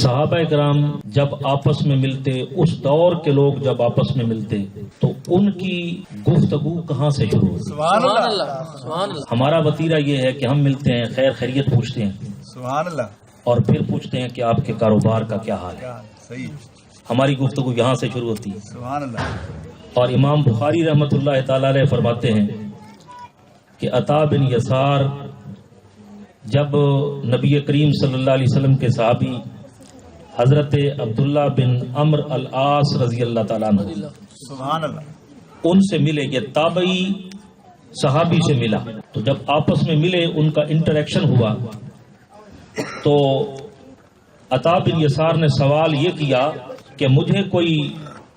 صحابہ کرام جب آپس میں ملتے، اس دور کے لوگ جب آپس میں ملتے تو ان کی گفتگو کہاں سے شروع ہوتی؟ سبحان اللہ۔ ہمارا وتیرہ یہ ہے کہ ہم ملتے ہیں، خیر خیریت پوچھتے ہیں، سبحان اللہ، اور پھر پوچھتے ہیں کہ آپ کے کاروبار کا کیا حال ہے۔ صحیح، ہماری گفتگو یہاں سے شروع ہوتی ہے۔ سبحان اللہ۔ اور امام بخاری رحمۃ اللہ تعالی علیہ فرماتے ہیں کہ عطا بن یسار جب نبی کریم صلی اللہ علیہ وسلم کے صحابی حضرت عبداللہ بن عمر العاص رضی اللہ تعالیٰ عنہ سبحان اللہ، ان سے ملے، یہ تابعی صحابی سے ملا، تو جب آپس میں ملے ان کا انٹریکشن ہوا تو عطا بن یسار نے سوال یہ کیا کہ مجھے کوئی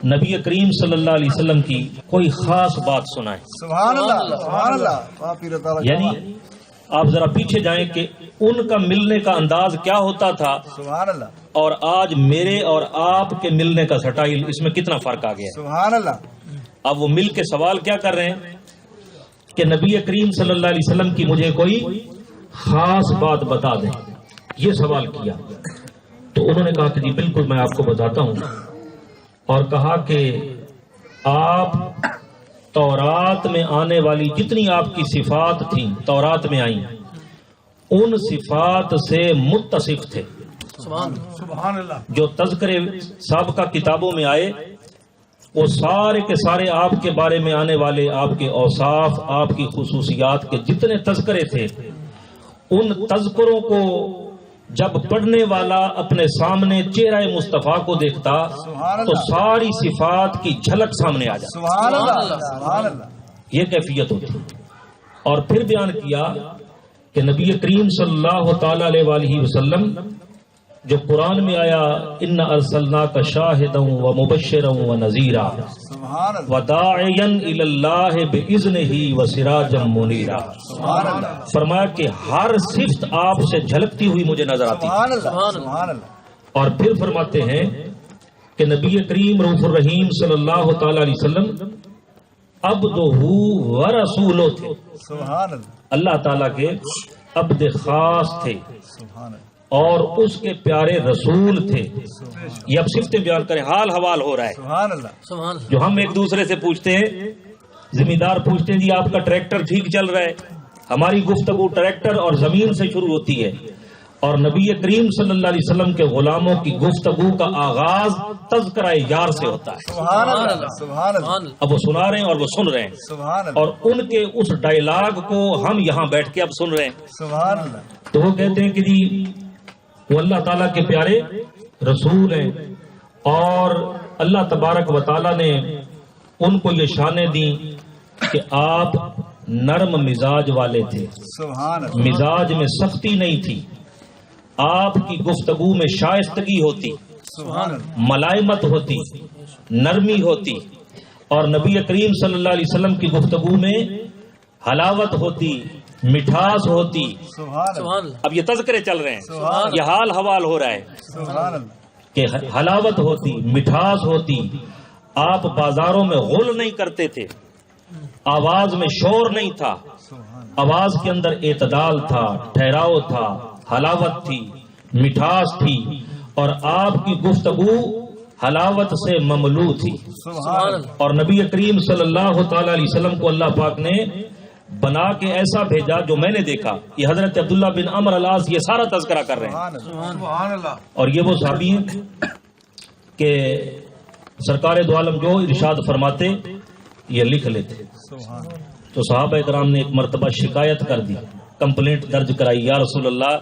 نبی کریم صلی اللہ علیہ وسلم کی کوئی خاص بات سنائے۔ سبحان اللہ، سبحان اللہ۔ یعنی آپ ذرا پیچھے جائیں کہ ان کا ملنے کا انداز کیا ہوتا تھا سبحان اللہ، اور آج میرے اور آپ کے ملنے کا سٹائل، اس میں کتنا فرق آ گیا ہے۔ سبحان اللہ۔ اب وہ مل کے سوال کیا کر رہے ہیں کہ نبی کریم صلی اللہ علیہ وسلم کی مجھے کوئی خاص بات بتا دیں، یہ سوال کیا تو انہوں نے کہا کہ جی بالکل میں آپ کو بتاتا ہوں، اور کہا کہ آپ تورات میں آنے والی جتنی آپ کی صفات تھیں تورات میں آئیں، ان صفات سے متصف تھے۔ سبحان اللہ۔ جو تذکرے سابقہ کتابوں میں آئے وہ سارے کے سارے آپ کے بارے میں آنے والے آپ کے اوصاف، آپ کی خصوصیات کے جتنے تذکرے تھے، ان تذکروں کو جب پڑھنے والا اپنے سامنے چہرہ مصطفیٰ کو دیکھتا تو ساری صفات کی جھلک سامنے آ جاتی۔ سبحان اللہ، سبحان اللہ۔ یہ کیفیت ہوتی۔ اور پھر بیان کیا کہ نبی کریم صلی اللہ تعالی علیہ وآلہ وسلم جو قرآن میں آیا ان ارسلناک شاہدا ومبشرا ونذیرا سبحان اللہ، وداعیا الی اللہ باذنہ وسراجا منیرا، سبحان اللہ، فرمایا کہ ہر صفت آپ سے جھلکتی ہوئی مجھے نظر آتی۔ سبحان اللہ، سبحان اللہ۔ اور پھر فرماتے ہیں کہ نبی کریم رؤوف الرحیم صلی اللہ تعالی علیہ وسلم عبدہ ورسولہ تھے، سبحان اللہ، اللہ تعالیٰ کے عبد خاص تھے سبحان اللہ، اور اس کے پیارے رسول تھے۔ یہ اب صفتیں بیان کریں، حال حوال ہو رہا ہے سبحان اللہ، جو ہم ایک دوسرے سے پوچھتے ہیں۔ ذمہ دار پوچھتے ہیں جی آپ کا ٹریکٹر ٹھیک چل رہا ہے، ہماری گفتگو ٹریکٹر اور زمین سے شروع ہوتی ہے، اور نبی کریم صلی اللہ علیہ وسلم کے غلاموں کی گفتگو کا آغاز تذکرہ یار سے ہوتا ہے۔ سبحان اللہ، سبحان اللہ، اب وہ سنا رہے ہیں اور وہ سن رہے ہیں، سبحان اللہ، اور ان کے اس ڈائلاگ کو ہم یہاں بیٹھ کے اب سن رہے ہیں۔ سبحان اللہ، تو وہ کہتے ہیں کہ جی وہ اللہ تعالیٰ کے پیارے رسول ہیں، اور اللہ تبارک و تعالیٰ نے ان کو یہ شانیں دیں کہ آپ نرم مزاج والے تھے، سبحان اللہ، مزاج میں سختی نہیں تھی، آپ کی گفتگو میں شائستگی ہوتی، سبحان اللہ، ملائمت ہوتی، نرمی ہوتی، اور نبی کریم صلی اللہ علیہ وسلم کی گفتگو میں حلاوت ہوتی، مٹھاس ہوتی۔ سبحان اللہ، اب یہ تذکرے چل رہے سبحان ہیں، یہ حال حوال ہو رہا ہے سبحان اللہ، کہ حلاوت ہوتی، مٹھاس ہوتی، آپ بازاروں میں غل نہیں کرتے تھے، آواز میں شور نہیں تھا، سبحان آواز کے اندر اعتدال تھا، ٹھہراؤ تھا، حلاوت تھی، مٹھاس تھی، اور آپ کی گفتگو حلاوت سے مملو تھی۔ سبحان اللہ، اور نبی کریم صلی اللہ تعالی علیہ وسلم کو اللہ پاک نے بنا کے ایسا بھیجا جو میں نے دیکھا۔ یہ حضرت عبداللہ بن عمر العاص یہ سارا تذکرہ کر رہے ہیں، سبحان اللہ، اور یہ وہ صحابی ہیں کہ سرکار دو عالم جو ارشاد فرماتے یہ لکھ لیتے۔ سبحان اللہ، تو صحابہ کرام نے ایک مرتبہ شکایت کر دی، کمپلینٹ درج کرائی، یا رسول اللہ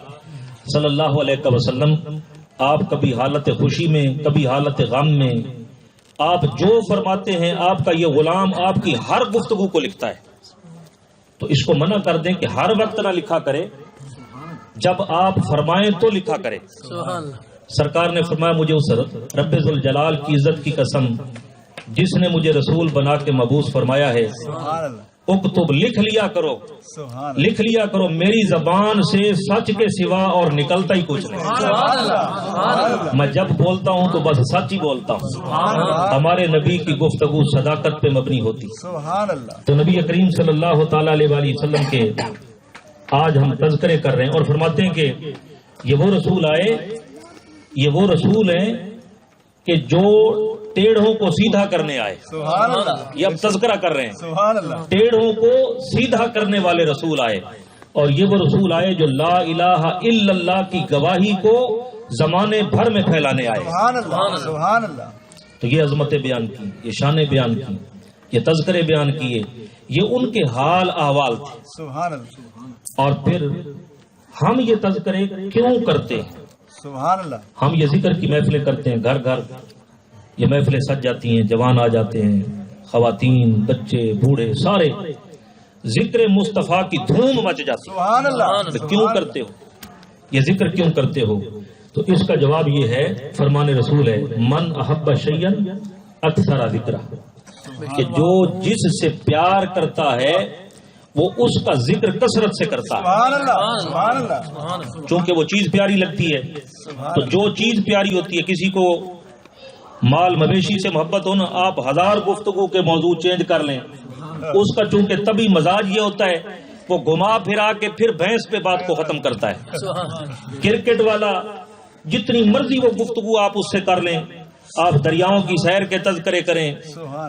صلی اللہ علیہ وسلم آپ کبھی حالت خوشی میں کبھی حالت غم میں آپ جو فرماتے ہیں آپ کا یہ غلام آپ کی ہر گفتگو کو لکھتا ہے، تو اس کو منع کر دیں کہ ہر وقت نہ لکھا کرے، جب آپ فرمائیں تو لکھا کرے۔ سرکار نے فرمایا مجھے اس رب ذوالجلال کی عزت کی قسم جس نے مجھے رسول بنا کے مبعوث فرمایا ہے، سبحان اللہ، اکتب لکھ لیا کرو، سبحان اللہ، لکھ لیا کرو، میری زبان سے سچ کے سوا اور نکلتا ہی کچھ نہیں۔ سبحان اللہ، سبحان اللہ، میں جب بولتا ہوں تو بس سچ ہی بولتا ہوں۔ سبحان اللہ، ہمارے نبی کی گفتگو صداقت پہ مبنی ہوتی۔ سبحان اللہ، تو نبی کریم صلی اللہ تعالی علیہ وآلہ وسلم کے آج ہم تذکرے کر رہے ہیں اور فرماتے ہیں کہ یہ وہ رسول آئے یہ وہ رسول ہیں کہ جو ٹیڑھوں کو سیدھا کرنے آئے. سبحان اللہ. یہ اب تذکرہ کر رہے ہیں. سبحان اللہ. ٹیڑھوں کو سیدھا کرنے والے رسول آئے, اور یہ وہ رسول آئے جو لا الہ الا اللہ کی گواہی کو زمانے بھر میں پھیلانے آئے. سبحان اللہ. سبحان اللہ. تو یہ عظمتیں بیان کی, یہ شانیں بیان کی, یہ تذکرے بیان کیے, یہ ان کے حال احوال تھے. سبحان اللہ. اور پھر ہم یہ تذکرے کیوں کرتے ہیں؟ سبحان اللہ. ہم یہ ذکر کی محفلیں کرتے ہیں, گھر گھر یہ محفلیں سج جاتی ہیں, جوان آ جاتے ہیں, خواتین, بچے, بوڑھے, سارے ذکر مصطفیٰ کی دھوم مچ جاتی ہے. سبحان اللہ. تو کیوں کرتے ہو یہ ذکر, کیوں کرتے ہو؟ تو اس کا جواب یہ ہے, فرمان رسول ہے, من احب شیئن اکثر ذکرہ, کہ جو جس سے پیار کرتا ہے وہ اس کا ذکر کثرت سے کرتا ہے. سبحان اللہ. سبحان اللہ. چونکہ وہ چیز پیاری لگتی ہے, تو جو چیز پیاری ہوتی ہے, کسی کو مال مویشی سے محبت ہو نا, آپ 1000 گفتگو کے موضوع چینج کر لیں, اس کا چونکہ طبی مزاج یہ ہوتا ہے وہ گھما پھرا کے پھر بھینس پہ بات کو ختم کرتا ہے. کرکٹ والا جتنی مرضی وہ گفتگو آپ اس سے کر لیں, آپ دریاؤں کی سیر کے تذکرے کریں,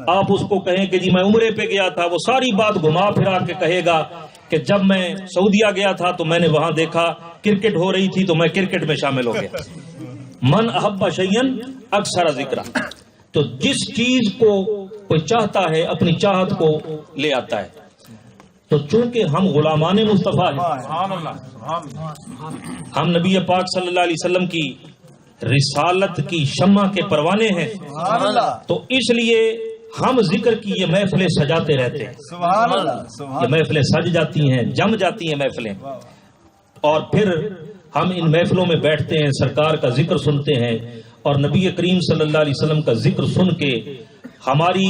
آپ اس کو کہیں کہ جی میں عمرے پہ گیا تھا, وہ ساری بات گھما پھرا کے کہے گا کہ جب میں سعودیہ گیا تھا تو میں نے وہاں دیکھا کرکٹ ہو رہی تھی تو میں کرکٹ میں شامل ہو گیا. من احب شیئن اکثر ذکرہ, تو جس چیز کو کوئی چاہتا ہے اپنی چاہت کو لے آتا ہے. تو چونکہ ہم غلامان مصطفیٰ ہیں, ہم نبی پاک صلی اللہ علیہ وسلم کی رسالت کی شمع کے پروانے ہیں, تو اس لیے ہم ذکر کی یہ محفلیں سجاتے رہتے ہیں. سبحان اللہ. یہ محفلیں سج جاتی ہیں, جم جاتی ہیں محفلیں, اور پھر ہم ان محفلوں میں بیٹھتے ہیں, سرکار کا ذکر سنتے ہیں, اور نبی کریم صلی اللہ علیہ وسلم کا ذکر سن کے ہماری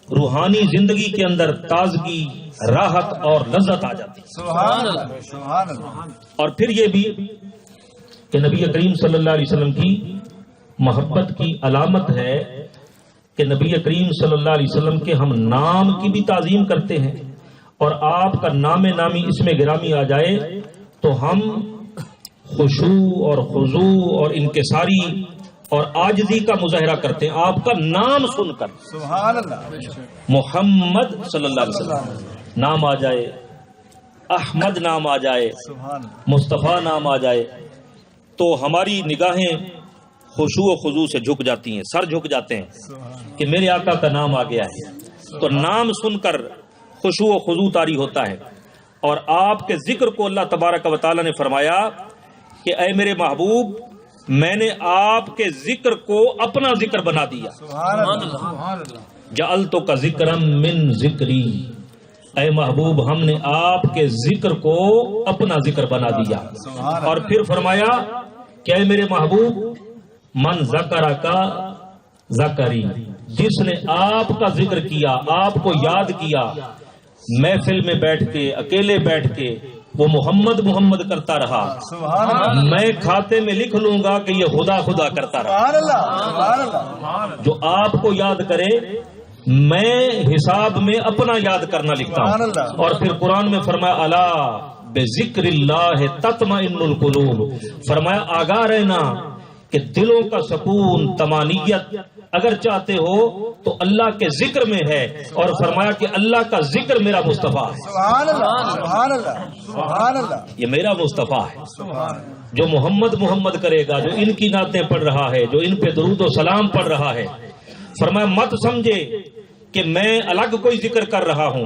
روحانی زندگی کے اندر تازگی, راحت اور لذت آ جاتی ہے. سبحان اللہ. سبحان اللہ. اور پھر یہ بھی کہ نبی کریم صلی اللہ علیہ وسلم کی محبت کی علامت ہے کہ نبی کریم صلی اللہ علیہ وسلم کے ہم نام کی بھی تعظیم کرتے ہیں, اور آپ کا نام نامی اس میں گرامی آ جائے تو ہم خشوع اور خضوع اور انکساری اور عاجزی کا مظاہرہ کرتے ہیں آپ کا نام سن کر. سبحان اللہ. محمد صلی اللہ علیہ وسلم نام آ جائے, احمد نام آ جائے, سبحان اللہ. مصطفیٰ نام آ جائے, تو ہماری نگاہیں خشوع و خضوع سے جھک جاتی ہیں, سر جھک جاتے ہیں کہ میرے آقا کا نام آ گیا ہے. تو نام سن کر خشوع و خضوع طاری ہوتا ہے. اور آپ کے ذکر کو اللہ تبارک و تعالی نے فرمایا کہ اے میرے محبوب, میں نے آپ کے ذکر کو اپنا ذکر بنا دیا. سبحان اللہ. جعلتو کا ذکرم من ذکری, اے محبوب ہم نے آپ کے ذکر کو اپنا ذکر بنا دیا. اور پھر فرمایا کہ اے میرے محبوب, من ذکر کا ذکری, جس نے آپ کا ذکر کیا, آپ کو یاد کیا, محفل میں بیٹھ کے, اکیلے بیٹھ کے وہ محمد محمد کرتا رہا, سبحان اللہ. میں کھاتے میں لکھ لوں گا کہ یہ خدا خدا کرتا رہا. سبحان اللہ. سبحان اللہ. جو آپ کو یاد کرے میں حساب میں اپنا یاد کرنا لکھتا ہوں. اور پھر قرآن میں فرمایا الا بذکر اللہ تطمئن القلوب, فرمایا آگاہ رہنا کہ دلوں کا سکون, طمانینت اگر چاہتے ہو تو اللہ کے ذکر میں ہے. اور فرمایا کہ اللہ کا ذکر میرا مصطفیٰ ہے. سبحان اللہ. سبحان اللہ. سبحان اللہ. یہ میرا مصطفیٰ ہے. سبحان. جو محمد محمد کرے گا, جو ان کی نعتیں پڑھ رہا ہے, جو ان پہ درود و سلام پڑھ رہا ہے, فرمایا مت سمجھے کہ میں الگ کوئی ذکر کر رہا ہوں,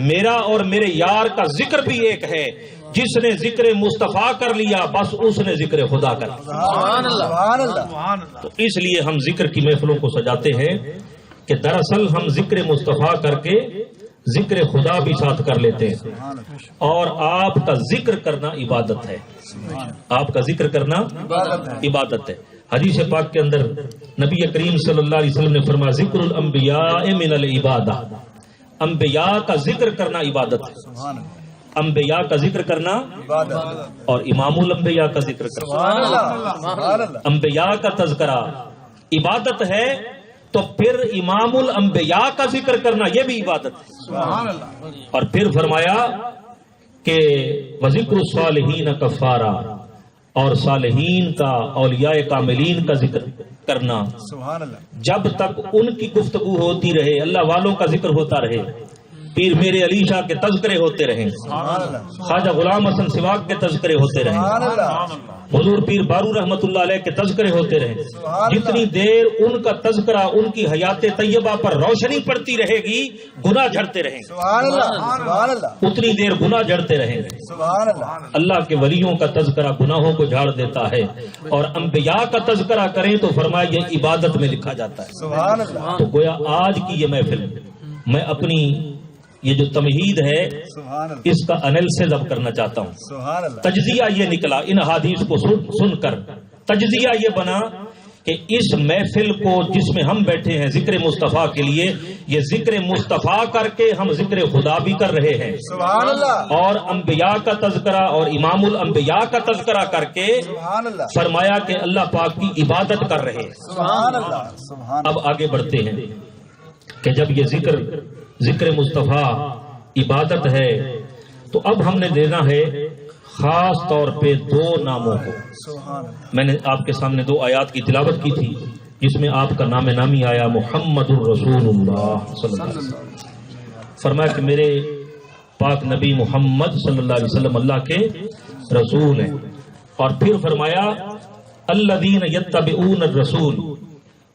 میرا اور میرے یار کا ذکر بھی ایک ہے. جس نے ذکر مصطفیٰ کر لیا بس اس نے ذکر خدا کر لیا. سبحان اللہ. سبحان اللہ. تو اس لیے ہم ذکر کی محفلوں کو سجاتے ہیں کہ دراصل ہم ذکر مصطفیٰ کر کے ذکر خدا بھی ساتھ کر لیتے ہیں. اور آپ کا ذکر کرنا عبادت ہے, آپ کا ذکر کرنا عبادت ہے. حدیث پاک کے اندر نبی کریم صلی اللہ علیہ وسلم نے فرمایا ذکر الانبیاء من العبادہ, انبیاء کا ذکر کرنا عبادت ہے. انبیاء کا ذکر کرنا اور امام الانبیاء کا ذکر کرنا, انبیاء کا تذکرہ عبادت ہے, تو پھر امام الانبیاء کا ذکر کرنا یہ بھی عبادت ہے. اور پھر فرمایا کہ وذکر الصالحین کفارہ, اور صالحین کا، اولیاء کاملین کا ذکر کرنا، سبحان اللہ. جب تک ان کی گفتگو ہوتی رہے، اللہ والوں کا ذکر ہوتا رہے، پیر میرے علی شاہ کے تذکرے ہوتے رہیں، سبحان اللہ. خواجہ غلام حسن سواگ کے تذکرے ہوتے رہیں، سبحان اللہ. حضور پیر بارو رحمت اللہ علیہ کے تذکرے ہوتے رہیں، جتنی دیر ان کا تذکرہ ان کی حیات طیبہ پر روشنی پڑتی رہے گی، گناہ جھڑتے رہیں، سبحان اللہ. سبحان اللہ. اتنی دیر گناہ جھڑتے رہیں گے۔ سبحان اللہ. اللہ کے ولیوں کا تذکرہ گناہوں کو جھاڑ دیتا ہے، اور انبیاء کا تذکرہ کریں تو فرمایا یہ عبادت میں لکھا جاتا ہے۔ سبحان اللہ. تو گویا آج کی یہ محفل میں اپنی یہ جو تمہید ہے سبحان اللہ. اس کا انالیسز اب کرنا چاہتا ہوں۔ سبحان اللہ. تجزیہ یہ نکلا ان حدیث کو سن کر، تجزیہ یہ بنا کہ اس محفل کو جس میں ہم بیٹھے ہیں ذکر مصطفیٰ کے لیے، یہ ذکر مصطفیٰ کر کے ہم ذکر خدا بھی کر رہے ہیں، سبحان اللہ. اور انبیاء کا تذکرہ اور امام الانبیاء کا تذکرہ کر کے سبحان اللہ. فرمایا کہ اللہ پاک کی عبادت کر رہے ہیں۔ سبحان اللہ. سبحان اب آگے بڑھتے ہیں کہ جب یہ ذکر مصطفیٰ عبادت ہے تو اب ہم نے دینا ہے خاص طور پہ دو ناموں کو۔ سبحان اللہ. میں نے آپ کے سامنے دو آیات کی تلاوت کی تھی جس میں آپ کا نام نامی آیا محمد الرسول اللہ صلی اللہ علیہ وسلم۔ فرمایا کہ میرے پاک نبی محمد صلی اللہ علیہ وسلم اللہ کے رسول ہیں، اور پھر فرمایا الذین یتبعون الرسول،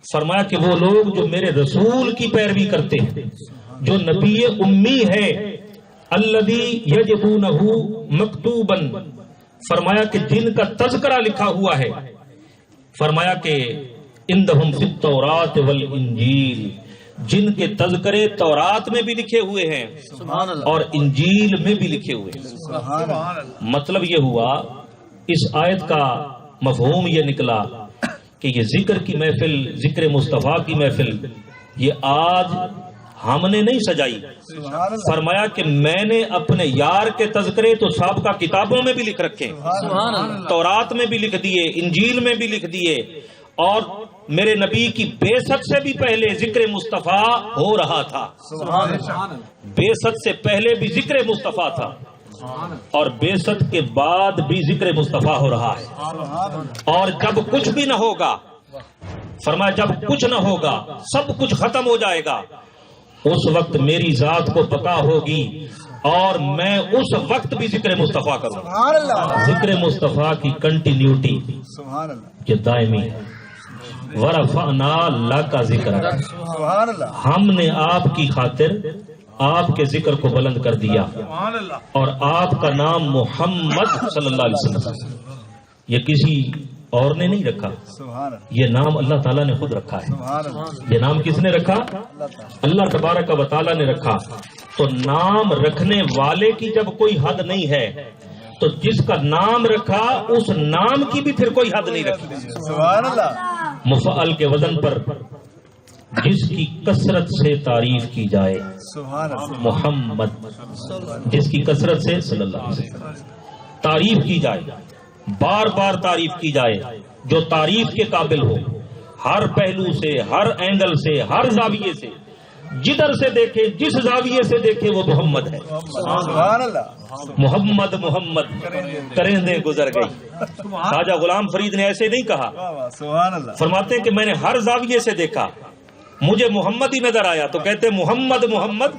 فرمایا کہ وہ لوگ جو میرے رسول کی پیروی کرتے ہیں، جو نبی امی ہے، الذی یجدونہ مکتوبا، فرمایا کہ جن کا تذکرہ لکھا ہوا ہے، فرمایا کہ عندہم فی التوراۃ والانجیل، جن کے تذکرے تورات میں بھی لکھے ہوئے ہیں سبحان اللہ. اور انجیل میں بھی لکھے ہوئے ہیں۔ سبحان اللہ. مطلب یہ ہوا، اس آیت کا مفہوم یہ نکلا کہ یہ ذکر کی محفل، ذکر مصطفیٰ کی محفل، یہ آج ہم نے نہیں سجائی۔ سبحان اللہ. فرمایا کہ میں نے اپنے یار کے تذکرے تو سابقہ کتابوں میں بھی لکھ رکھے، سبحان اللہ. تورات میں بھی لکھ دیے، انجیل میں بھی لکھ دیے، اور میرے نبی کی بعثت سے بھی پہلے ذکر مصطفیٰ ہو رہا تھا۔ سبحان اللہ. بعثت سے پہلے بھی ذکر مصطفیٰ تھا، اور بعثت کے بعد بھی ذکر مصطفیٰ ہو رہا ہے۔ سبحان اللہ. اور جب کچھ بھی نہ ہوگا، فرمایا جب کچھ نہ ہوگا، سب کچھ ختم ہو جائے گا، اس وقت میری ذات کو پکا ہوگی اور میں اس وقت بھی ذکر مصطفیٰ کروں۔ سبحان اللہ. ذکر مصطفیٰ کی کنٹینیوٹی سبحان اللہ. یہ دائمی ہے۔ ورفعنا لک ذکرک، سبحان اللہ. ہم نے آپ کی خاطر آپ کے ذکر کو بلند کر دیا، اور آپ کا نام محمد صلی اللہ علیہ وسلم، یہ کسی اور نے نہیں رکھا، سبحان اللہ. یہ نام اللہ تعالیٰ نے خود رکھا ہے۔ سبحان اللہ. یہ نام کس نے رکھا؟ اللہ تعالیٰ. اللہ تبارک و تعالیٰ نے رکھا۔ تو نام رکھنے والے کی جب کوئی حد نہیں ہے تو جس کا نام رکھا اس نام کی بھی پھر کوئی حد نہیں رکھی۔ سبحان اللہ. مفعل کے وزن پر جس کی کثرت سے تعریف کی جائے، سبحان اللہ. محمد، جس کی کثرت سے صلی اللہ علیہ وسلم تعریف کی جائے، بار بار تعریف کی جائے، جو تعریف کے قابل ہو، ہر پہلو سے، ہر اینگل سے، ہر زاویے سے، جدھر سے دیکھے، جس زاویے سے دیکھے وہ محمد ہے۔ سبحان اللہ. محمد محمد کرندیں گزر گئی۔ خواجہ غلام فرید نے ایسے نہیں کہا، واہ واہ. سبحان اللہ. فرماتے ہیں کہ میں نے ہر زاویے سے دیکھا، مجھے محمد ہی نظر آیا، تو کہتے ہیں محمد محمد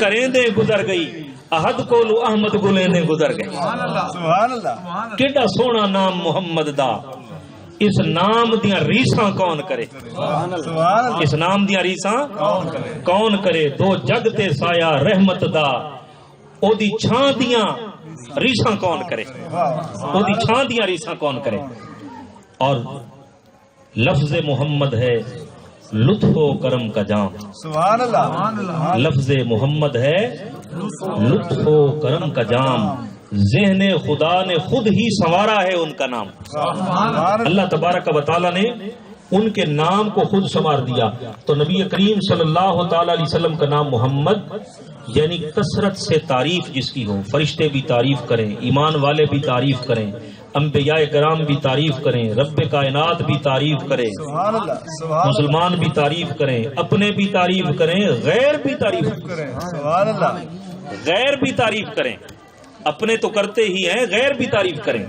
کرندیں گزر گئی، احد کولو احمد گلیندیں گزر گئی۔ سبحان اللہ. کیڈا سونا نام محمد دا، اس نام دیاں ریساں کون کرے، سبحان اللہ. اس نام دیاں ریساں کون کرے، دو جگ تے سایہ رحمت دا، او دی چھاں دیاں ریساں کون کرے، او دی چھاں دیاں ریساں کون کرے۔ اور لفظ محمد ہے لطف و کرم کا جام، سبحان اللہ. لفظ محمد ہے لطف و کرم کا جام، ذہن خدا نے خود ہی سنوارا ہے ان کا نام۔ سبحان اللہ. اللہ تبارک و تعالیٰ نے ان کے نام کو خود سنوار دیا۔ تو نبی کریم صلی اللہ تعالی علیہ وسلم کا نام محمد، یعنی کثرت سے تعریف جس کی ہو، فرشتے بھی تعریف کریں، ایمان والے بھی تعریف کریں، انبیاء کرام بھی تعریف کریں، رب کائنات بھی تعریف کریں، سبحان اللہ. سبحان مسلمان بھی تعریف کریں، اپنے بھی تعریف کریں، غیر بھی تعریف کریں، اللہ. سبحان اللہ. غیر بھی تعریف کریں، اپنے تو کرتے ہی ہیں، غیر بھی تعریف کریں۔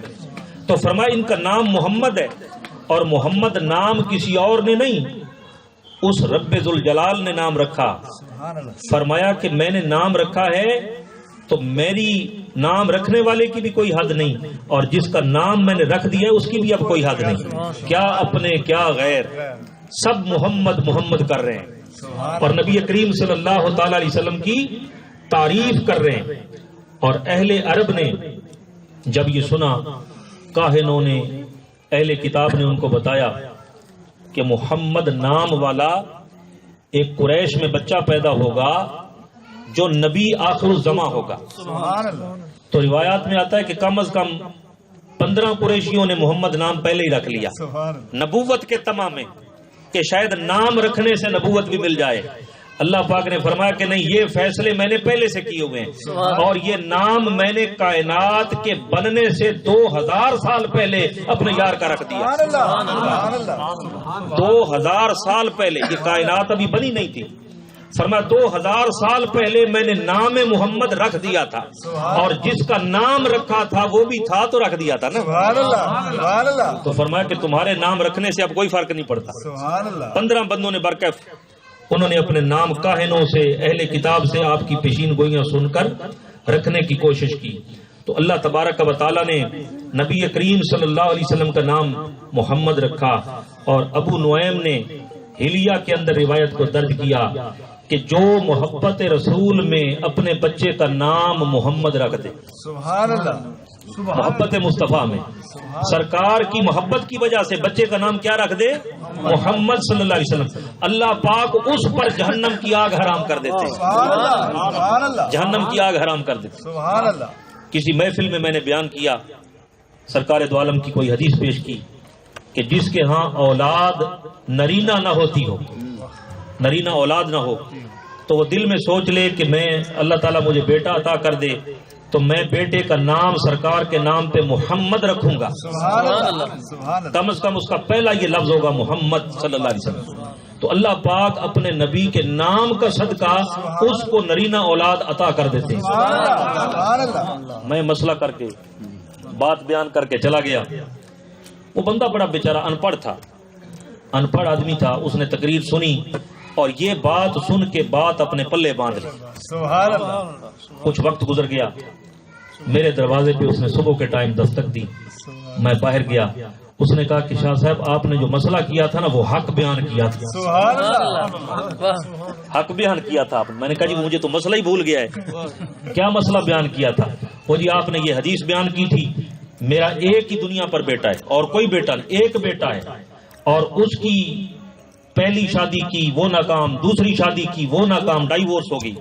تو فرمایا ان کا نام محمد ہے، اور محمد نام کسی اور نے نہیں، اس رب ذوالجلال نے نام رکھا۔ سبحان اللہ فرمایا کہ میں نے نام رکھا ہے تو میری نام رکھنے والے کی بھی کوئی حد نہیں، اور جس کا نام میں نے رکھ دیا ہے اس کی بھی اب کوئی حد نہیں، کیا اپنے کیا غیر، سب محمد محمد کر رہے ہیں اور نبی کریم صلی اللہ تعالی علیہ وسلم کی تعریف کر رہے ہیں۔ اور اہل عرب نے جب یہ سنا، کاہنوں نے، اہل کتاب نے ان کو بتایا کہ محمد نام والا ایک قریش میں بچہ پیدا ہوگا جو نبی آخر الزماں ہوگا۔ سبحان اللہ تو روایات میں آتا ہے کہ کم از کم 15 قریشیوں نے محمد نام پہلے ہی رکھ لیا سبحان اللہ نبوت کے تمام میں، کہ شاید نام رکھنے سے نبوت بھی مل جائے۔ اللہ پاک نے فرمایا کہ نہیں، یہ فیصلے میں نے پہلے سے کیے ہوئے ہیں، اور یہ نام میں نے کائنات کے بننے سے 2000 سال پہلے اپنے یار کا رکھ دیا۔ سبحان اللہ 2000 سال پہلے، یہ کائنات ابھی بنی نہیں تھی، فرمایا 2000 سال پہلے میں نے نام محمد رکھ دیا تھا، اور جس کا نام رکھا تھا وہ بھی تھا تو رکھ دیا تھا نا۔ سبحان اللہ سبحان اللہ تو فرمایا کہ تمہارے نام رکھنے سے اب کوئی فرق نہیں پڑتا۔ سبحان اللہ 15 بندوں نے برکف، انہوں نے اپنے نام کاہنوں سے، اہل کتاب سے آپ کی پیشین گوئیاں سن کر رکھنے کی کوشش کی۔ تو اللہ تبارک و تعالیٰ نے نبی کریم صلی اللہ علیہ وسلم کا نام محمد رکھا، اور ابو نعیم نے حلیہ کے اندر روایت کو درج کیا کہ جو محبت رسول میں اپنے بچے کا نام محمد رکھ دے، سبحان اللہ محبت مصطفیٰ میں سرکار کی محبت کی وجہ سے بچے کا نام کیا رکھ دے، محمد صلی اللہ علیہ وسلم، اللہ پاک اس پر جہنم کی آگ حرام کر دیتے، سبحان اللہ سبحان اللہ جہنم کی آگ حرام کر دیتے۔ سبحان اللہ کسی محفل میں نے بیان کیا، سرکار دو عالم کی کوئی حدیث پیش کی کہ جس کے ہاں اولاد نرینہ نہ ہوتی ہو، نرینہ اولاد نہ ہو، تو وہ دل میں سوچ لے کہ میں اللہ تعالیٰ مجھے بیٹا عطا کر دے تو میں بیٹے کا نام سرکار کے نام پہ محمد رکھوں گا، سبحان اللہ سبحان اللہ کم از کم اس کا پہلا یہ لفظ ہوگا محمد صلی اللہ علیہ وسلم۔ تو اللہ پاک اپنے نبی کے نام کا صدقہ اس کو نرینہ اولاد عطا کر دیتے ہیں۔ سبحان اللہ میں مسئلہ کر کے بات بیان کر کے چلا گیا، وہ بندہ بڑا بیچارہ ان پڑھ تھا، ان پڑھ آدمی تھا، اس نے تقریر سنی اور یہ بات سن کے بات اپنے پلے باندھ لی۔ سبحان اللہ کچھ وقت گزر گیا، میرے دروازے پہ اس نے صبح کے ٹائم دستک دی، میں باہر گیا، اس نے کہا کہ شاہ صاحب آپ نے جو مسئلہ کیا تھا نا وہ حق بیان کیا تھا، سبحان اللہ حق بیان کیا تھا آپ نے۔ میں نے کہا جی مجھے تو مسئلہ ہی بھول گیا ہے، کیا مسئلہ بیان کیا تھا؟ وہ جی آپ نے یہ حدیث بیان کی تھی، میرا ایک ہی دنیا پر بیٹا ہے اور کوئی بیٹا نہیں، ایک بیٹا ہے، اور اس کی پہلی شادی کی وہ ناکام، دوسری شادی کی وہ ناکام، ڈائیورس ہو گئی،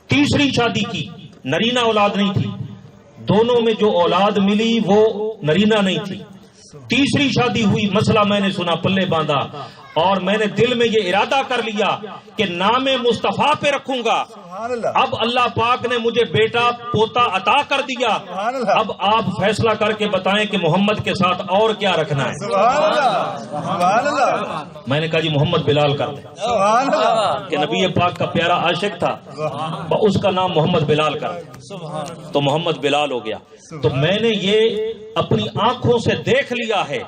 تیسری شادی کی نرینہ اولاد نہیں تھی، دونوں میں جو اولاد ملی وہ نرینہ نہیں تھی، تیسری شادی ہوئی، مسئلہ میں نے سنا، پلے باندھا، اور میں نے دل میں یہ ارادہ کر لیا کہ نام مصطفیٰ پہ رکھوں گا۔ سبحان اللہ اب اللہ پاک نے مجھے بیٹا پوتا عطا کر دیا، سبحان اللہ اب آپ فیصلہ کر کے بتائیں کہ محمد کے ساتھ اور کیا رکھنا ہے۔ سبحان اللہ سبحان اللہ میں نے کہا جی محمد بلال کر دیں، سبحان اللہ کہ نبی پاک کا پیارا عاشق تھا، اس کا نام محمد بلال کر دیں، تو محمد بلال ہو گیا۔ تو میں نے یہ اپنی آنکھوں سے دیکھ لیا ہے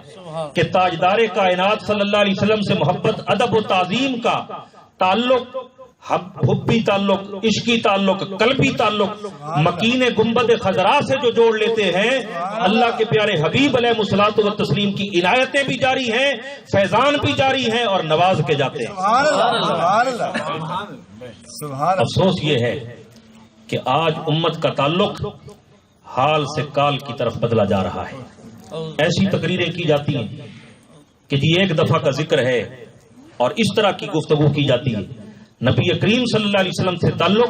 کہ تاجدار کائنات صلی اللہ علیہ وسلم سے محبت، ادب و تعظیم کا تعلق، حبی تعلق، عشقی تعلق، قلبی تعلق مکین گنبد خضرا سے جو جوڑ لیتے ہیں، اللہ کے پیارے حبیب علیہ الصلوۃ والتسلیم کی عنایتیں بھی جاری ہیں، فیضان بھی جاری ہیں، اور نواز کے جاتے ہیں۔ سبحان اللہ سبحان اللہ سبحان اللہ افسوس یہ ہے کہ آج امت کا تعلق حال سے کال کی طرف بدلا جا رہا ہے۔ ایسی تقریریں کی جاتی ہیں کہ جی ایک دفعہ کا ذکر ہے، اور اس طرح کی گفتگو کی جاتی ہے۔ نبی کریم صلی اللہ علیہ وسلم سے تعلق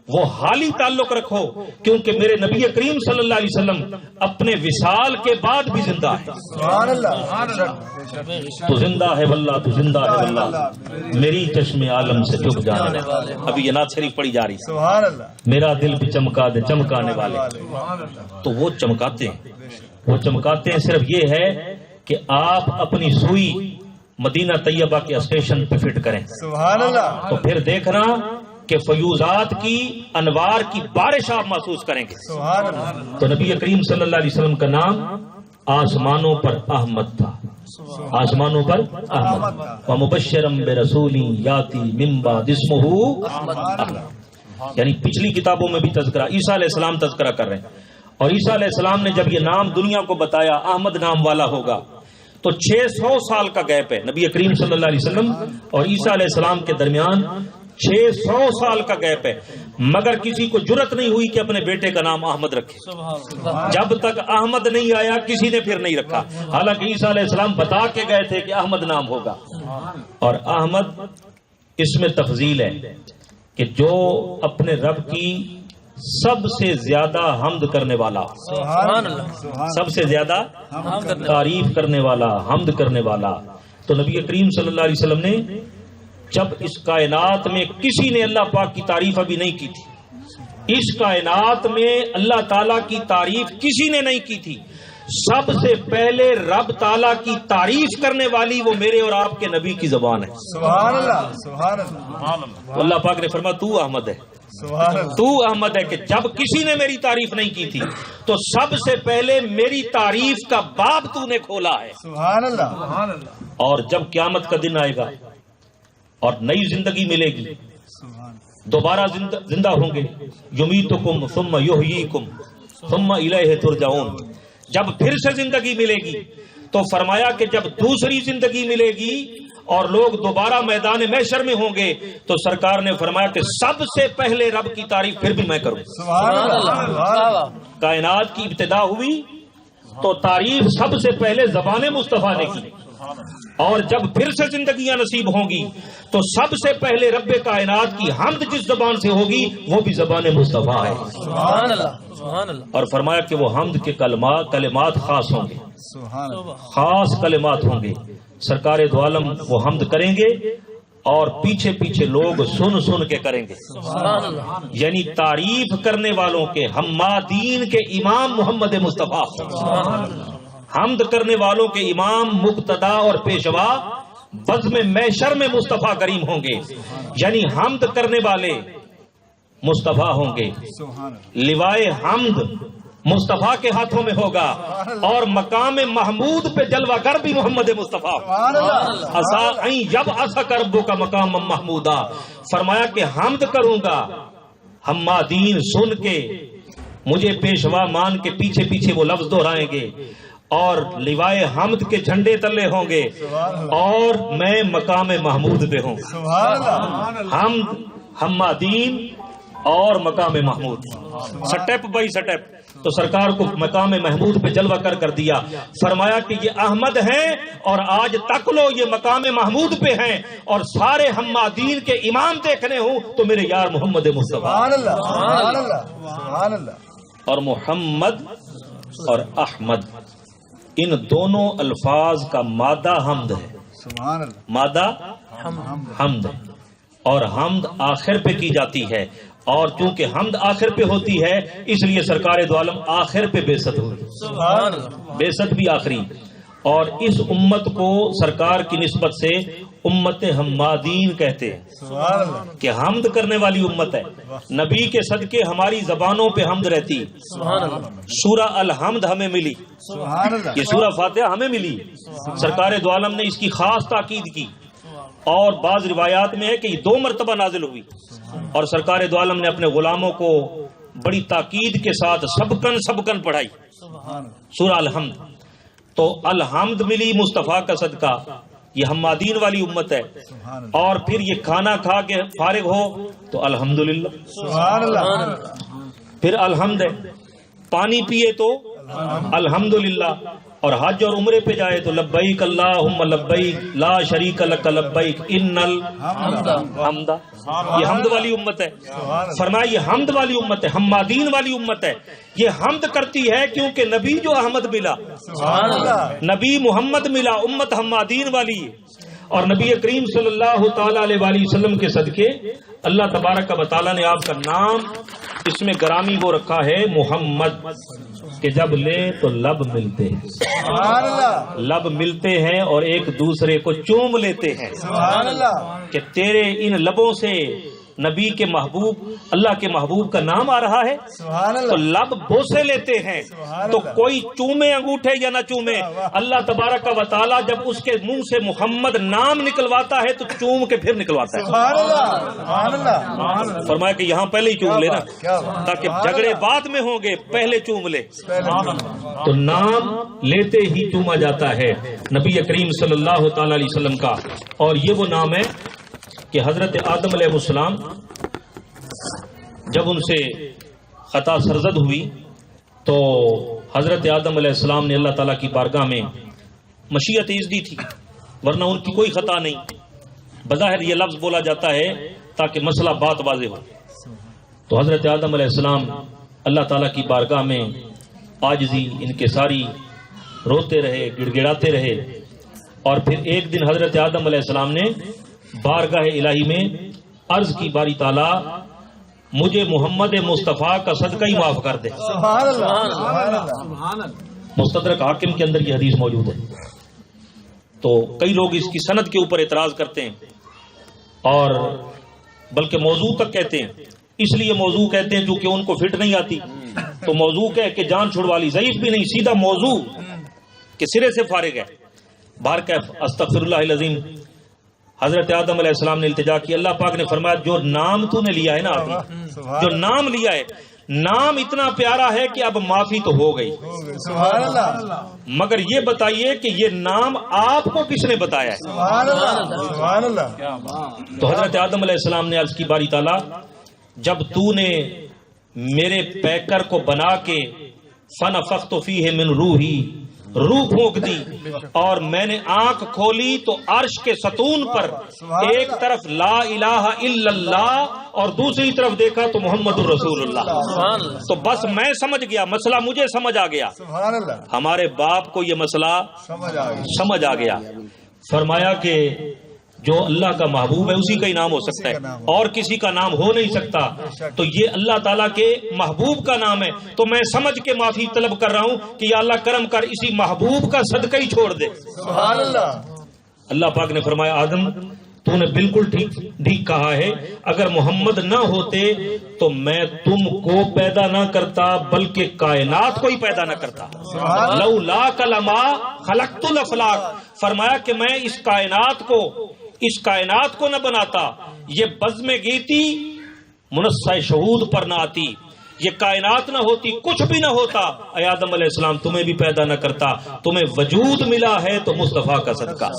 وہ حالی تعلق رکھو، کیونکہ میرے نبی کریم صلی اللہ علیہ وسلم اپنے وصال کے بعد بھی زندہ ہے۔ سبحان اللہ تو زندہ ہے واللہ، تو زندہ ہے واللہ، میری چشم عالم سے چپ جانے والے۔ ابھی یہ نعت شریف پڑھی جا رہی ہے، سبحان اللہ میرا دل بھی چمکا دے چمکانے والے۔ تو وہ چمکاتے ہیں، وہ چمکاتے ہیں صرف یہ ہے کہ آپ اپنی سوئی مدینہ طیبہ کے اسٹیشن پہ فٹ کریں، سبحان اللہ تو پھر دیکھنا کہ فیوزات کی، انوار کی بارش آپ محسوس کریں گے۔ سبحان اللہ تو نبی کریم صلی اللہ علیہ وسلم کا نام آسمانوں پر احمد تھا، آسمانوں پر احمد، ومبشرم برسولی یاتی من بعد اسمہ احمد. یعنی پچھلی کتابوں میں بھی تذکرہ، عیسیٰ علیہ السلام تذکرہ کر رہے ہیں. اور عیسیٰ علیہ السلام نے جب یہ نام دنیا کو بتایا احمد نام والا ہوگا، تو 600 سال کا گیپ ہے نبی کریم صلی اللہ علیہ وسلم اور عیسیٰ علیہ السلام کے درمیان. 600 سال کا گیپ ہے، مگر کسی کو جرت نہیں ہوئی کہ اپنے بیٹے کا نام احمد رکھے. جب تک احمد نہیں آیا کسی نے پھر نہیں رکھا، حالانکہ عیسیٰ علیہ السلام بتا کے گئے تھے کہ احمد نام ہوگا. اور احمد اس میں تفضیل ہے کہ جو اپنے رب کی سب سے زیادہ حمد کرنے والا، سب سے زیادہ تعریف کرنے والا، حمد کرنے والا. تو نبی کریم صلی اللہ علیہ وسلم نے جب اس کائنات میں کسی نے اللہ پاک کی تعریف ابھی نہیں کی تھی، اس کائنات میں اللہ تعالیٰ کی تعریف کسی نے نہیں کی تھی، سب سے پہلے رب تعالیٰ کی تعریف کرنے والی وہ میرے اور آپ کے نبی کی زبان ہے. سبحان اللہ، سبحان اللہ. تو اللہ پاک نے فرمایا تو احمد ہے، تو احمد ہے، کہ جب کسی نے میری تعریف نہیں کی تھی تو سب سے پہلے میری تعریف کا باب تو نے کھولا ہے. سبحان اللہ. اور جب قیامت کا دن آئے گا اور نئی زندگی ملے گی، دوبارہ زندہ ہوں گے، یمیتکم ثم یحییکم ثم الیہ ترجعون. جب پھر سے زندگی ملے گی تو فرمایا کہ جب دوسری زندگی ملے گی اور لوگ دوبارہ میدان محشر میں ہوں گے تو سرکار نے فرمایا کہ سب سے پہلے رب کی تعریف پھر بھی میں کروں. سبحان اللہ. کائنات کی ابتدا ہوئی تو تعریف سب سے پہلے زبان مصطفیٰ نے کی، اور جب پھر سے زندگیاں نصیب ہوں گی تو سب سے پہلے رب کائنات کی حمد جس زبان سے ہوگی وہ بھی زبان مصطفیٰ ہے. سبحان اللہ، سبحان اللہ. اور فرمایا کہ وہ حمد کے کلمات خاص ہوں گے، سبحان اللہ. خاص کلمات ہوں گے. سرکار دو عالم وہ حمد کریں گے اور پیچھے پیچھے لوگ سن سن کے کریں گے. سبحان اللہ. یعنی تعریف کرنے والوں کے حمادین کے امام محمد مصطفیٰ، حمد کرنے والوں کے امام مقتدا اور پیشوا بزم محشر میں مصطفیٰ کریم ہوں گے. یعنی حمد کرنے والے مصطفیٰ ہوں گے، لوائے حمد مصطفیٰ کے ہاتھوں میں ہوگا، اور مقام محمود پہ جلوہ گر بھی محمد مصطفیٰ. جب ایسا کربو کا مقام محمودا، فرمایا کہ حمد کروں گا، حمادین سن کے مجھے پیشوا مان کے پیچھے پیچھے وہ لفظ دہرائیں گے اور لوائے حمد کے جھنڈے تلے ہوں گے اور میں مقام محمود پہ ہوں. حمد، حمادین اور مقام محمود، سٹیپ بائی سٹیپ. تو سرکار کو مقام محمود پہ جلوہ کر دیا. فرمایا کہ یہ احمد ہیں اور آج تک لو یہ مقام محمود پہ ہیں، اور سارے حمادین کے امام دیکھنے ہوں تو میرے یار محمد مصطفیٰ. اور محمد اور احمد ان دونوں الفاظ کا مادہ حمد ہے، مادہ حمد، اور حمد آخر پہ کی جاتی ہے. اور چونکہ حمد آخر پہ ہوتی ہے اس لیے سرکار دو عالم آخر پہ بعثت ہوئی، بعثت بھی آخری. اور اس امت کو سرکار کی نسبت سے امت حمادین کہتے ہیں کہ حمد کرنے والی امت ہے. نبی کے صدقے ہماری زبانوں پہ حمد رہتی. سورہ الحمد ہمیں ملی، یہ سورہ فاتحہ ہمیں ملی، سرکار دو عالم نے اس کی خاص تاکید کی. اور بعض روایات میں ہے کہ یہ 2 مرتبہ نازل ہوئی، اور سرکار دو عالم نے اپنے غلاموں کو بڑی تاکید کے ساتھ سبکن پڑھائی سورہ الحمد. تو الحمد ملی مصطفیٰ کا صدقہ، یہ حمادین والی امت ہے. اور پھر یہ کھانا کھا کے فارغ ہو تو الحمدللہ، پھر الحمد ہے. پانی پیے تو الحمدللہ، اور حج اور عمرے پہ جائے تو لبیک اللہم لبیک لا شریک لک لبیک ان الحمد. یہ حمد والی امت ہے. فرمایا یہ حمد والی امت ہے، حمادین والی امت ہے. یہ حمد کرتی ہے کیونکہ نبی جو احمد ملا، نبی محمد ملا، امت حمادین والی ہے. اور نبی کریم صلی اللہ تعالی علیہ وآلہ وسلم کے صدقے اللہ تبارک و تعالی نے آپ کا نام اس میں گرامی وہ رکھا ہے محمد، کہ جب لے تو لب ملتے ہیں، لب ملتے ہیں اور ایک دوسرے کو چوم لیتے ہیں کہ تیرے ان لبوں سے نبی کے محبوب اللہ کے محبوب کا نام آ رہا ہے سبحان تو اللہ لب بوسے لیتے ہیں سبحان تو اللہ۔ کوئی چومے انگوٹھے یا نہ چومے، اللہ تبارک و تعالی جب اس کے منہ سے محمد نام نکلواتا ہے تو چوم کے پھر نکلواتا ہے۔ سبحان اللہ سبحان اللہ فرمایا کہ یہاں پہلے ہی چوم لینا کیا بات، تاکہ جھگڑے بعد میں ہوں گے، پہلے چوم لے۔ پہلے تو نام لیتے ہی چوما جاتا ہے نبی کریم صلی اللہ تعالی علیہ وسلم کا، اور یہ وہ نام ہے کہ حضرت آدم علیہ السلام جب ان سے خطا سرزد ہوئی تو حضرت آدم علیہ السلام نے اللہ تعالیٰ کی بارگاہ میں مشیت عزدی تھی، ورنہ ان کی کوئی خطا نہیں، بظاہر یہ لفظ بولا جاتا ہے تاکہ مسئلہ بات واضح ہو۔ تو حضرت آدم علیہ السلام اللہ تعالیٰ کی بارگاہ میں عاجزی ان کے ساری روتے رہے، گڑ گڑاتے رہے، اور پھر ایک دن حضرت آدم علیہ السلام نے بارگاہ الہی میں عرض کی، باری تعالیٰ مجھے محمد مصطفیٰ کا صدقہ ہی معاف کر دے۔ سبحان اللہ سبحان اللہ مستدرک حاکم کے اندر یہ حدیث موجود ہے۔ تو کئی لوگ اس کی سند کے اوپر اعتراض کرتے ہیں اور بلکہ موضوع تک کہتے ہیں، اس لیے موضوع کہتے ہیں چونکہ ان کو فٹ نہیں آتی، تو موضوع کہہ کہ جان چھوڑ والی، ضعیف بھی نہیں، سیدھا موضوع کہ سرے سے فارغ ہے۔ بہرکیف استغفر اللہ العظیم، حضرت آدم علیہ السلام نے التجا کی، اللہ پاک نے فرمایا جو نام تو نے لیا ہے نا آدم، جو نام لیا ہے، نام اتنا پیارا ہے کہ اب معافی تو ہو گئی، سبحان اللہ مگر یہ بتائیے کہ یہ نام آپ کو کس نے بتایا ہے؟ سبحان اللہ سبحان اللہ تو حضرت آدم علیہ السلام نے عرض کی، باری تعالیٰ جب تو نے میرے پیکر کو بنا کے فنفخت فیہ من روحی، روح پھونک دی اور میں نے آنکھ کھولی تو عرش کے ستون پر ایک طرف لا الہ الا اللہ اور دوسری طرف دیکھا تو محمد الرسول اللہ، تو بس میں سمجھ گیا، مسئلہ مجھے سمجھ آ گیا، سبحان اللہ ہمارے باپ کو یہ مسئلہ سمجھ آ گیا۔ فرمایا کہ جو اللہ کا محبوب ہے اسی کا ہی نام ہو سکتا ہے، اور کسی کا نام ہو نہیں سکتا، تو یہ اللہ تعالیٰ کے محبوب کا نام ہے، تو میں سمجھ کے معافی طلب کر رہا ہوں کہ یا اللہ کرم کر اسی محبوب کا صدقہ ہی چھوڑ دے۔ سبحان اللہ اللہ پاک نے فرمایا آدم تو نے بالکل ٹھیک کہا ہے، اگر محمد نہ ہوتے تو میں تم کو پیدا نہ کرتا بلکہ کائنات کو ہی پیدا نہ کرتا۔ لولا کلما خلقت الافلاک، فرمایا کہ میں اس کائنات کو نہ بناتا، یہ بزم گیتی منصہ شہود پر نہ آتی، یہ کائنات نہ ہوتی، کچھ بھی نہ ہوتا، اے آدم علیہ السلام تمہیں بھی پیدا نہ کرتا، تمہیں وجود ملا ہے تو مصطفیٰ کا صدقہ،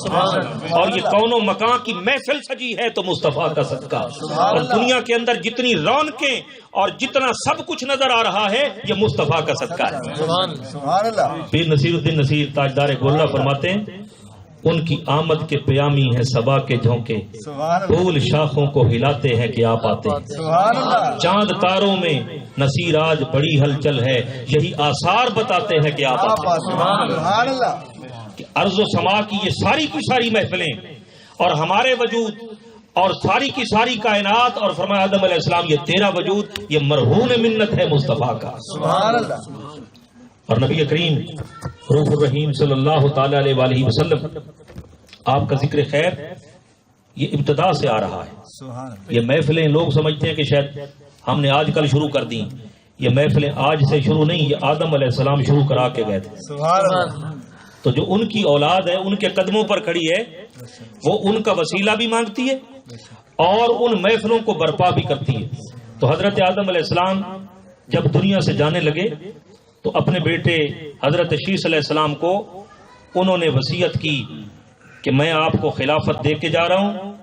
اور یہ کون و مکان کی محفل سجی ہے تو مصطفیٰ کا صدقہ، اور دنیا کے اندر جتنی رونقیں اور جتنا سب کچھ نظر آ رہا ہے یہ مصطفیٰ کا صدقہ ہے۔ سبحان اللہ پیر نصیر الدین نصیر تاجدار گولڑا فرماتے ہیں ان کی آمد کے پیامی ہیں صبا کے جھونکے، سبحان اللہ پھول شاخوں کو ہلاتے ہیں کہ آپ آتے ہیں، سبحان اللہ چاند تاروں میں نصیر آج بڑی ہلچل ہے، یہی آثار بتاتے ہیں کہ آپ آتے ہیں۔ سبحان اللہ کہ ارض و سما کی یہ ساری کی ساری محفلیں اور ہمارے وجود اور ساری کی ساری کائنات، اور فرمایا آدم علیہ السلام یہ تیرا وجود یہ مرہون منت ہے مصطفیٰ کا۔ سبحان اللہ اور نبی کریم رؤوف الرحیم صلی اللہ تعالی علیہ وآلہ وسلم آپ کا ذکر خیر یہ ابتدا سے آ رہا ہے۔ سبحان اللہ یہ محفلیں لوگ سمجھتے ہیں کہ شاید ہم نے آج کل شروع کر دی، یہ محفلیں آج سے شروع نہیں، یہ آدم علیہ السلام شروع کرا کے گئے تھے۔ سبحان اللہ تو جو ان کی اولاد ہے ان کے قدموں پر کھڑی ہے وہ ان کا وسیلہ بھی مانگتی ہے اور ان محفلوں کو برپا بھی کرتی ہے۔ تو حضرت آدم علیہ السلام جب دنیا سے جانے لگے تو اپنے بیٹے حضرت شیس علیہ السلام کو انہوں نے وصیت کی کہ میں آپ کو خلافت دے کے جا رہا ہوں،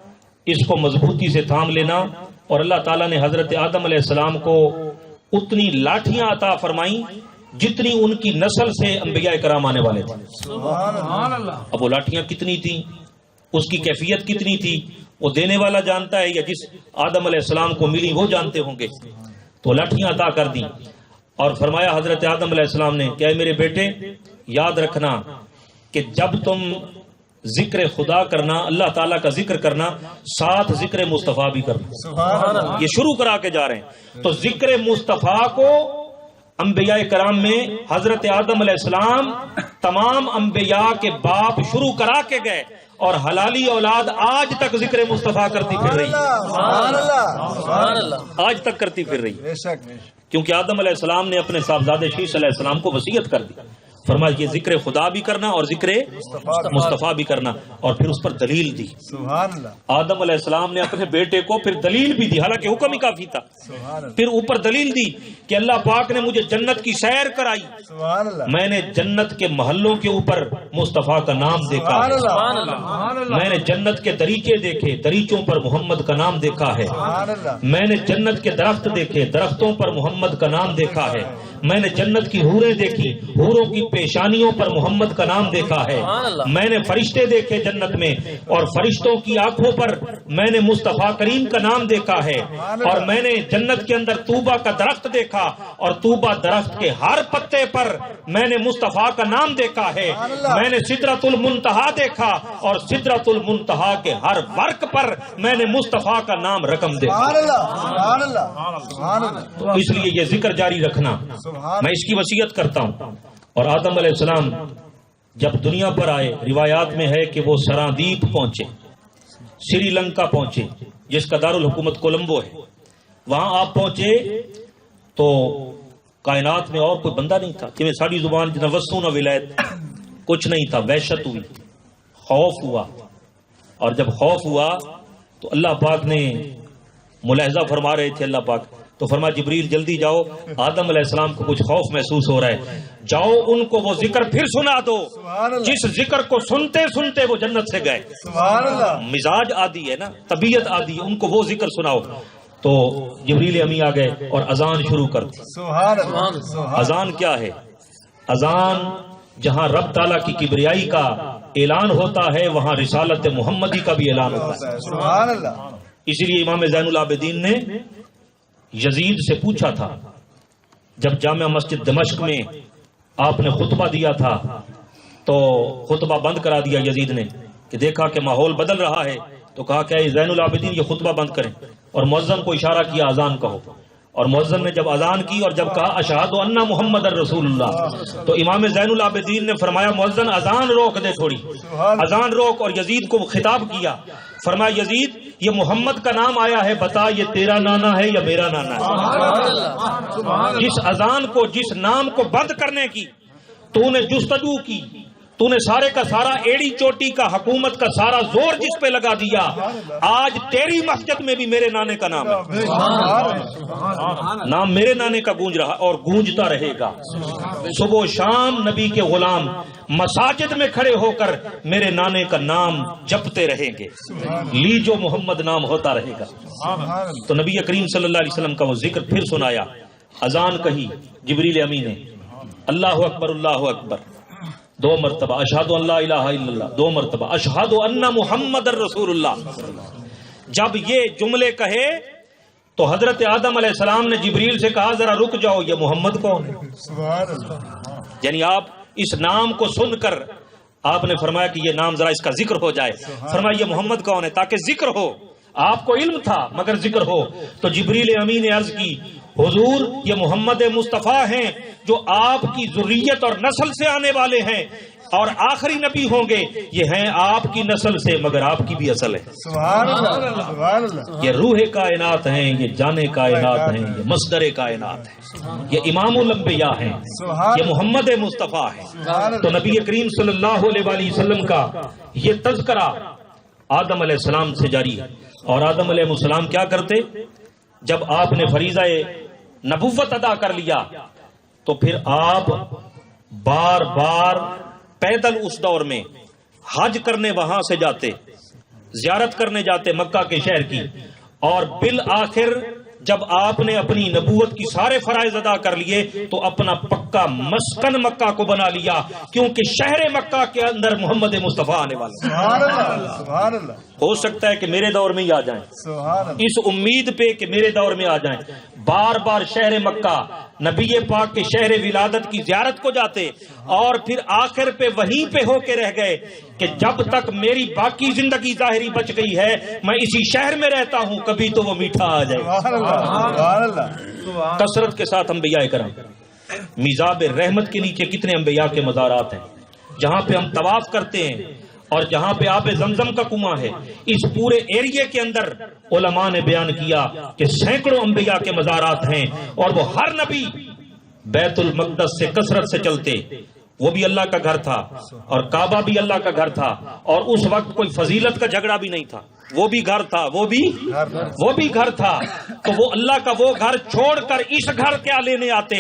اس کو مضبوطی سے تھام لینا، اور اللہ تعالیٰ نے حضرت آدم علیہ السلام کو اتنی لاٹھیاں عطا فرمائیں جتنی ان کی نسل سے انبیاء کرام آنے والے تھے۔ سبحان اللہ اب وہ لاٹھیاں کتنی تھیں، اس کی کیفیت کتنی تھی، وہ دینے والا جانتا ہے یا جس آدم علیہ السلام کو ملی وہ جانتے ہوں گے۔ تو لاٹھیاں عطا کر دیں اور فرمایا حضرت آدم علیہ السلام نے کہ اے میرے بیٹے یاد رکھنا کہ جب تم ذکر خدا کرنا، اللہ تعالیٰ کا ذکر کرنا، ساتھ ذکر مصطفیٰ بھی کرنا۔ سبحان اللہ یہ شروع کرا کے جا رہے ہیں۔ تو ذکر مصطفیٰ کو انبیاء کرام میں حضرت آدم علیہ السلام تمام انبیاء کے باپ شروع کرا کے گئے، اور حلالی اولاد آج تک ذکر مصطفیٰ کرتی پھر رہی ہے، سبحان اللہ سبحان اللہ آج تک کرتی پھر رہی ہے، بے شک کیونکہ آدم علیہ السلام نے اپنے صاحبزادے شیش علیہ السلام کو وصیت کر دی، فرمایا یہ ذکر خدا بھی کرنا اور ذکر مصطفیٰ بھی کرنا، اور پھر اس پر دلیل دی۔ سبحان اللہ آدم علیہ السلام نے اپنے بیٹے کو پھر دلیل بھی دی، حالانکہ حکم ہی کافی تھا، سبحان اللہ پھر اوپر دلیل دی کہ اللہ پاک نے مجھے جنت کی سیر کرائی، سبحان اللہ میں نے جنت کے محلوں کے اوپر مصطفیٰ کا نام دیکھا سبحان ہے، اللہ سبحان اللہ سبحان اللہ میں نے جنت کے دریچے دیکھے، دریچوں پر محمد کا نام دیکھا ہے، سبحان اللہ میں نے جنت کے درخت دیکھے، درختوں پر محمد کا نام دیکھا ہے، میں نے جنت کی حوریں دیکھی، حوروں کی پیشانیوں پر محمد کا نام دیکھا ہے، سبحان اللہ۔ میں نے فرشتے دیکھے جنت میں، اور فرشتوں کی آنکھوں پر میں نے مصطفیٰ کریم کا نام دیکھا ہے، اور میں نے جنت کے اندر طوبہ کا درخت دیکھا، اور طوبہ درخت کے ہر پتے پر میں نے مصطفیٰ کا نام دیکھا ہے، میں نے سدرۃ المنتہا دیکھا، اور سدرۃ المنتہا کے ہر ورق پر میں نے مصطفیٰ کا نام رقم دیکھا۔ سبحان اللہ سبحان اللہ سبحان اللہ تو اس لیے یہ ذکر جاری رکھنا، سبحان میں اس کی وصیت کرتا ہوں۔ اور آدم علیہ السلام جب دنیا پر آئے، روایات میں ہے کہ وہ سرادیپ پہنچے، سری لنکا پہنچے جس کا دارالحکومت کولمبو ہے، وہاں آپ پہنچے تو کائنات میں اور کوئی بندہ نہیں تھا، جویں ساری زبان نہ وسو نہ ولایت، کچھ نہیں تھا، وحشت ہوئی، خوف ہوا، اور جب خوف ہوا تو اللہ پاک نے ملاحظہ فرما رہے تھے، اللہ پاک تو فرما جبریل جلدی جاؤ، آدم علیہ السلام کو کچھ خوف محسوس ہو رہا ہے، جاؤ ان کو وہ ذکر پھر سنا دو سبحان اللہ جس ذکر کو سنتے سنتے وہ جنت سے گئے۔ سبحان اللہ مزاج عادی ہے نا، طبیعت عادی ہے، ان کو وہ ذکر سناؤ۔ تو جبریل امی آ گئے اور اذان شروع کر دی۔ سبحان اللہ سبحان اذان کیا ہے؟ اذان جہاں رب تعالیٰ کی کبریائی کا اعلان ہوتا ہے، وہاں رسالت محمدی کا بھی اعلان ہوتا ہے۔ سبحان اللہ اسی لیے امام زین العابدین نے یزید سے پوچھا تھا، جب جامع مسجد دمشق میں آپ نے خطبہ دیا تھا تو خطبہ بند کرا دیا یزید نے، کہ دیکھا کہ ماحول بدل رہا ہے، تو کہا کہ اے زین العابدین یہ خطبہ بند کریں، اور مؤذن کو اشارہ کیا اذان کہو، اور مؤذن نے جب اذان کی اور جب کہا اشہد ان محمد الرسول اللہ، تو امام زین العابدین نے فرمایا مؤذن اذان روک دے تھوڑی، اذان روک، اور یزید کو خطاب کیا، فرمایا یزید یہ محمد کا نام آیا ہے، بتا یہ تیرا نانا ہے یا میرا نانا ہے؟ جس اذان کو، جس نام کو بند کرنے کی تو نے جستجو کی، تو نے سارے کا سارا ایڑی چوٹی کا حکومت کا سارا زور جس پہ لگا دیا، آج تیری مسجد میں بھی میرے نانے کا نام ہے، نام میرے نانے کا گونج رہا اور گونجتا رہے گا۔ صبح و شام نبی کے غلام مساجد میں کھڑے ہو کر میرے نانے کا نام جپتے رہیں گے، لی جو محمد نام ہوتا رہے گا۔ تو نبی کریم صلی اللہ علیہ وسلم کا وہ ذکر پھر سنایا، اذان کہی جبریل امی نے، اللہ اکبر اللہ اکبر 2 مرتبہ، اشہد ان لا الہ الا اللہ 2 مرتبہ، اشہد ان محمد الرسول اللہ۔ جب یہ جملے کہے تو حضرت آدم علیہ السلام نے جبریل سے کہا ذرا رک جاؤ، یہ محمد کون ہے؟ سبحان اللہ یعنی آپ اس نام کو سن کر آپ نے فرمایا کہ یہ نام ذرا اس کا ذکر ہو جائے، فرمایا یہ محمد کون ہے، تاکہ ذکر ہو، آپ کو علم تھا مگر ذکر ہو۔ تو جبریل امی نے عرض کی حضور یہ محمد مصطفیٰ ہیں جو آپ کی ذریت اور نسل سے آنے والے ہیں اور آخری نبی ہوں گے، یہ ہیں آپ کی نسل سے مگر آپ کی بھی اصل ہے۔ سبحان اللہ سبحان اللہ یہ روح کائنات ہیں، یہ جان کائنات ہیں، یہ مصدر کائنات ہیں، یہ امام الانبیاء ہیں، یہ محمد مصطفیٰ ہیں۔ تو نبی کریم صلی اللہ علیہ وآلہ وسلم کا یہ تذکرہ آدم علیہ السلام سے جاری ہے۔ اور آدم علیہ السلام کیا کرتے؟ جب آپ نے فریضہ نبوت ادا کر لیا تو پھر آپ بار بار پیدل اس دور میں حج کرنے وہاں سے جاتے، زیارت کرنے جاتے مکہ کے شہر کی، اور بالآخر جب آپ نے اپنی نبوت کی سارے فرائض ادا کر لیے تو اپنا پکا مسکن مکہ کو بنا لیا، کیونکہ شہر مکہ کے اندر محمد مصطفیٰ آنے والے۔ سبحان اللہ سبحان اللہ ہو سکتا ہے کہ میرے دور میں ہی آ جائیں، سبحان اللہ اس امید پہ کہ میرے دور میں آ جائیں۔ بار بار شہر مکہ نبی پاک کے شہر ولادت کی زیارت کو جاتے، اور پھر آخر پہ وہیں پہ ہو کے رہ گئے کہ جب تک میری باقی زندگی ظاہری بچ گئی ہے میں اسی شہر میں رہتا ہوں، کبھی تو وہ میٹھا آ جائے۔ سبحان اللہ کثرت کے ساتھ انبیاء کرام، میزاب رحمت کے نیچے کتنے انبیاء کے مزارات ہیں، جہاں پہ ہم طواف کرتے ہیں اور جہاں پہ آب زمزم کا کنواں ہے، اس پورے ایریے کے اندر علماء نے بیان کیا کہ سینکڑوں انبیاء کے مزارات ہیں، اور وہ ہر نبی بیت المقدس سے کثرت سے چلتے، وہ بھی اللہ کا گھر تھا اور کعبہ بھی اللہ کا گھر تھا، اور اس وقت کوئی فضیلت کا جھگڑا بھی نہیں تھا، وہ بھی گھر تھا، وہ بھی گھر تھا، تو وہ اللہ کا وہ گھر چھوڑ کر اس گھر کیا لینے آتے؟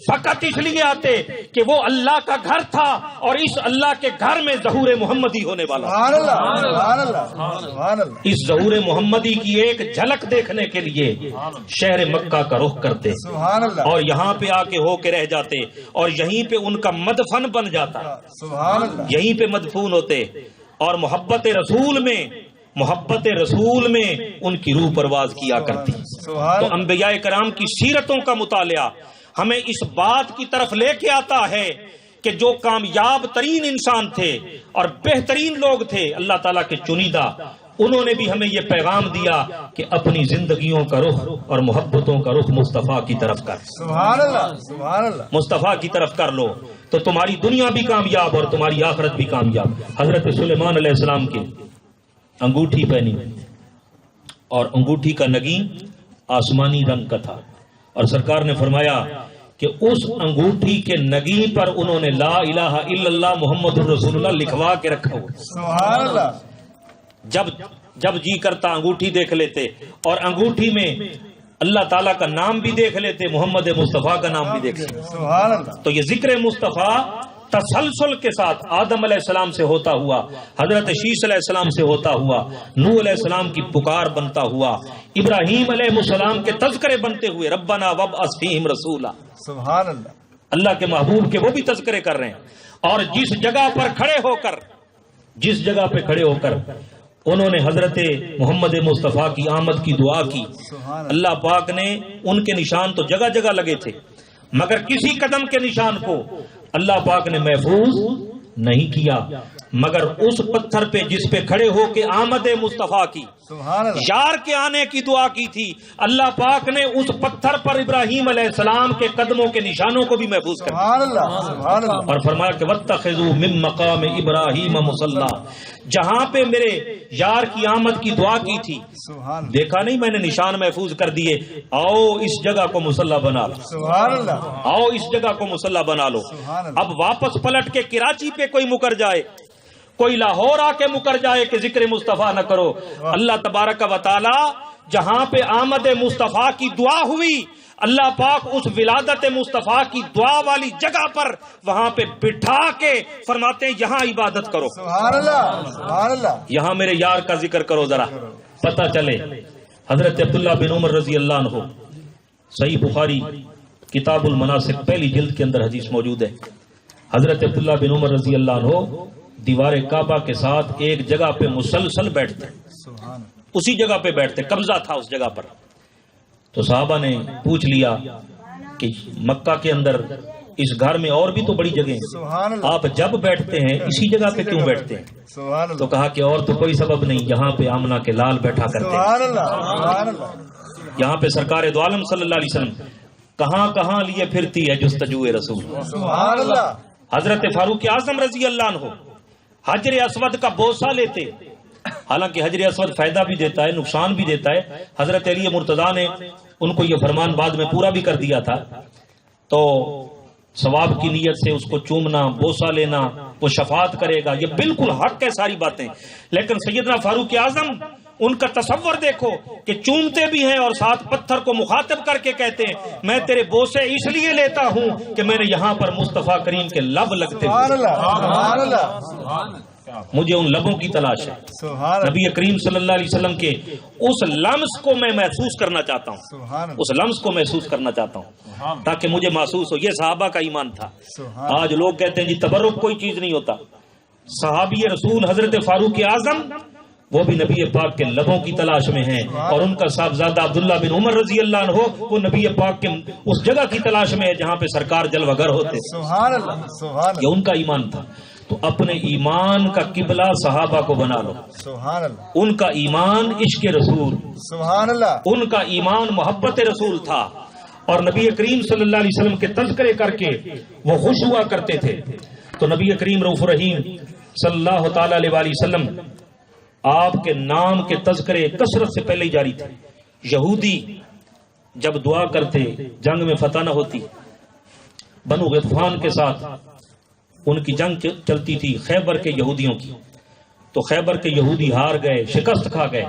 فقط اس لیے آتے کہ وہ اللہ کا گھر تھا، اور اس اللہ کے گھر میں ظہور محمدی ہونے والا، سبحان اللہ سبحان اللہ سبحان اللہ اس ظہور محمدی کی ایک جھلک دیکھنے کے لیے شہر مکہ کا رخ کرتے، سبحان اللہ اور یہاں پہ آ کے ہو کے رہ جاتے، اور یہیں پہ ان کا مدفن بن جاتا، سبحان اللہ یہیں پہ مدفون ہوتے، اور محبت رسول میں ان کی روح پرواز کیا کرتی۔ سبحان تو اللہ انبیاء کرام کی سیرتوں کا مطالعہ ہمیں اس بات کی طرف لے کے آتا ہے کہ جو کامیاب ترین انسان تھے اور بہترین لوگ تھے، اللہ تعالیٰ کے چنیدہ، انہوں نے بھی ہمیں یہ پیغام دیا کہ اپنی زندگیوں کا رخ اور محبتوں کا رخ مصطفیٰ کی طرف کر، سبحان اللہ سبحان اللہ مصطفیٰ کی طرف کر لو تو تمہاری دنیا بھی کامیاب اور تمہاری آخرت بھی کامیاب۔ حضرت سلیمان علیہ السلام کی انگوٹھی پہنی، اور انگوٹھی کا نگین آسمانی رنگ کا تھا، اور سرکار نے فرمایا کہ اس انگوٹھی کے نگین پر انہوں نے لا الہ الا اللہ محمد الرسول اللہ لکھوا کے رکھا ہوا۔ سبحان اللہ جب جی کرتا انگوٹھی دیکھ لیتے، اور انگوٹھی میں اللہ تعالیٰ کا نام بھی دیکھ لیتے، محمد مصطفیٰ کا نام بھی دیکھ لیتے۔ سبحان اللہ تو یہ ذکر مصطفیٰ تسلسل کے ساتھ آدم علیہ السلام سے ہوتا ہوا، حضرت شیس علیہ السلام سے ہوتا ہوا، نوح علیہ السلام کی پکار بنتا ہوا، ابراہیم علیہ السلام کے تذکرے بنتے ہوئے، ربنا وابعث فیہم رسولا، سبحان اللہ اللہ کے محبوب کے وہ بھی تذکرے کر رہے ہیں۔ اور جس جگہ پہ کھڑے ہو کر انہوں نے حضرت محمد مصطفیٰ کی آمد کی دعا کی، سبحان اللہ اللہ پاک نے ان کے نشان تو جگہ جگہ لگے تھے، مگر کسی قدم کے نشان کو اللہ پاک نے محفوظ نہیں کیا، مگر اس پتھر پہ جس پہ کھڑے ہو کے آمد مصطفیٰ کی، سبحان اللہ یار کے آنے کی دعا کی تھی، اللہ پاک نے اس پتھر پر ابراہیم علیہ السلام کے قدموں کے نشانوں کو بھی محفوظ کر دیا، سبحان اللہ سبحان اللہ اور فرمایا کہ واتخذوا من مقام ابراہیم مصلی، جہاں پہ میرے یار کی آمد کی دعا کی تھی، سبحان اللہ دیکھا نہیں میں نے نشان محفوظ کر دیے، آؤ اس جگہ کو مصلی بنا لو، سبحان اللہ آؤ اس جگہ کو مصلی بنا لو۔ سبحان اللہ اب واپس پلٹ کے کراچی پہ کوئی مکر جائے، کوئی لاہور آ کے مکر جائے کہ ذکر مصطفیٰ نہ کرو، اللہ تبارک و تعالی جہاں پہ آمد مصطفیٰ کی دعا ہوئی، اللہ پاک اس ولادت مصطفیٰ کی دعا والی جگہ پر وہاں پہ بٹھا کے فرماتے ہیں یہاں عبادت کرو، سبحان اللہ سبحان اللہ یہاں میرے یار کا ذکر کرو، ذرا پتہ چلے۔ حضرت عبداللہ بن عمر رضی اللہ عنہ، صحیح بخاری کتاب المناسک پہلی جلد کے اندر حدیث موجود ہے، حضرت عبداللہ بن عمر رضی اللہ عنہ دیوار کعبہ کے ساتھ ایک جگہ پہ مسلسل بیٹھتے، سبحان اللہ اسی جگہ پہ بیٹھتے، قبضہ تھا اس جگہ پر۔ تو صحابہ نے پوچھ لیا کہ مکہ کے اندر اس گھر میں اور بھی تو بڑی جگہ ہیں، سبحان اللہ آپ جب بیٹھتے ہیں اسی جگہ پہ کیوں بیٹھتے ہیں؟ سبحان تو اللہ کہا کہ اور تو کوئی سبب نہیں، یہاں پہ آمنہ کے لال بیٹھا کرتے ہیں، سبحان اللہ سبحان اللہ یہاں پہ سرکار دو عالم صلی اللہ علیہ وسلم کہاں کہاں لیے پھرتی ہے جستجو رسول۔ سبحان اللہ حضرت فاروق اعظم رضی اللہ عنہ حجر اسود کا بوسہ لیتے، حالانکہ حجر اسود فائدہ بھی دیتا ہے نقصان بھی دیتا ہے، حضرت علی مرتضیٰ نے ان کو یہ فرمان بعد میں پورا بھی کر دیا تھا، تو ثواب کی نیت سے اس کو چومنا، بوسہ لینا، وہ شفاعت کرے گا، یہ بالکل حق ہے ساری باتیں، لیکن سیدنا فاروق اعظم ان کا تصور دیکھو کہ چومتے بھی ہیں اور ساتھ پتھر کو مخاطب کر کے کہتے ہیں میں تیرے بوسے اس لیے لیتا ہوں کہ میں نے یہاں پر مصطفیٰ کریم کے لب لگتے سبحان ہوئے، اللہ سبحان اللہ مجھے ان لبوں کی تلاش ہے، سبحان اللہ نبی کریم صلی اللہ علیہ وسلم کے اس لمس کو میں محسوس کرنا چاہتا ہوں، سبحان اللہ اس لمس کو محسوس کرنا چاہتا ہوں تاکہ مجھے محسوس ہو۔ یہ صحابہ کا ایمان تھا۔ سبحان آج لوگ کہتے ہیں جی تبرک کوئی چیز نہیں ہوتا، صحابی رسول حضرت فاروق اعظم وہ بھی نبی پاک کے لبوں کی تلاش میں ہیں، اور ان کا صاحبزادہ عبداللہ بن عمر رضی اللہ عنہ وہ نبی پاک کے اس جگہ کی تلاش میں ہے جہاں پہ سرکار جلوہ گر ہوتے، سبحان اللہ سبحان یہ ان کا ایمان تھا۔ تو اپنے ایمان کا قبلہ صحابہ کو بنا لو، سبحان اللہ ان کا ایمان عشق رسول، سبحان اللہ ان کا ایمان محبت رسول تھا، اور نبی کریم صلی اللہ علیہ وسلم کے تذکرے کر کے وہ خوش ہوا کرتے تھے۔ تو نبی کریم رؤوف رحیم صلی اللہ تعالی علیہ وآلہ وسلم آپ کے نام کے تذکرے کثرت سے پہلے ہی جاری تھے. یہودی جب دعا کرتے جنگ میں فتح نہ ہوتی، بنو غطفان کے ساتھ ان کی جنگ چلتی تھی خیبر کے یہودیوں کی، تو خیبر کے یہودی ہار گئے، شکست کھا گئے،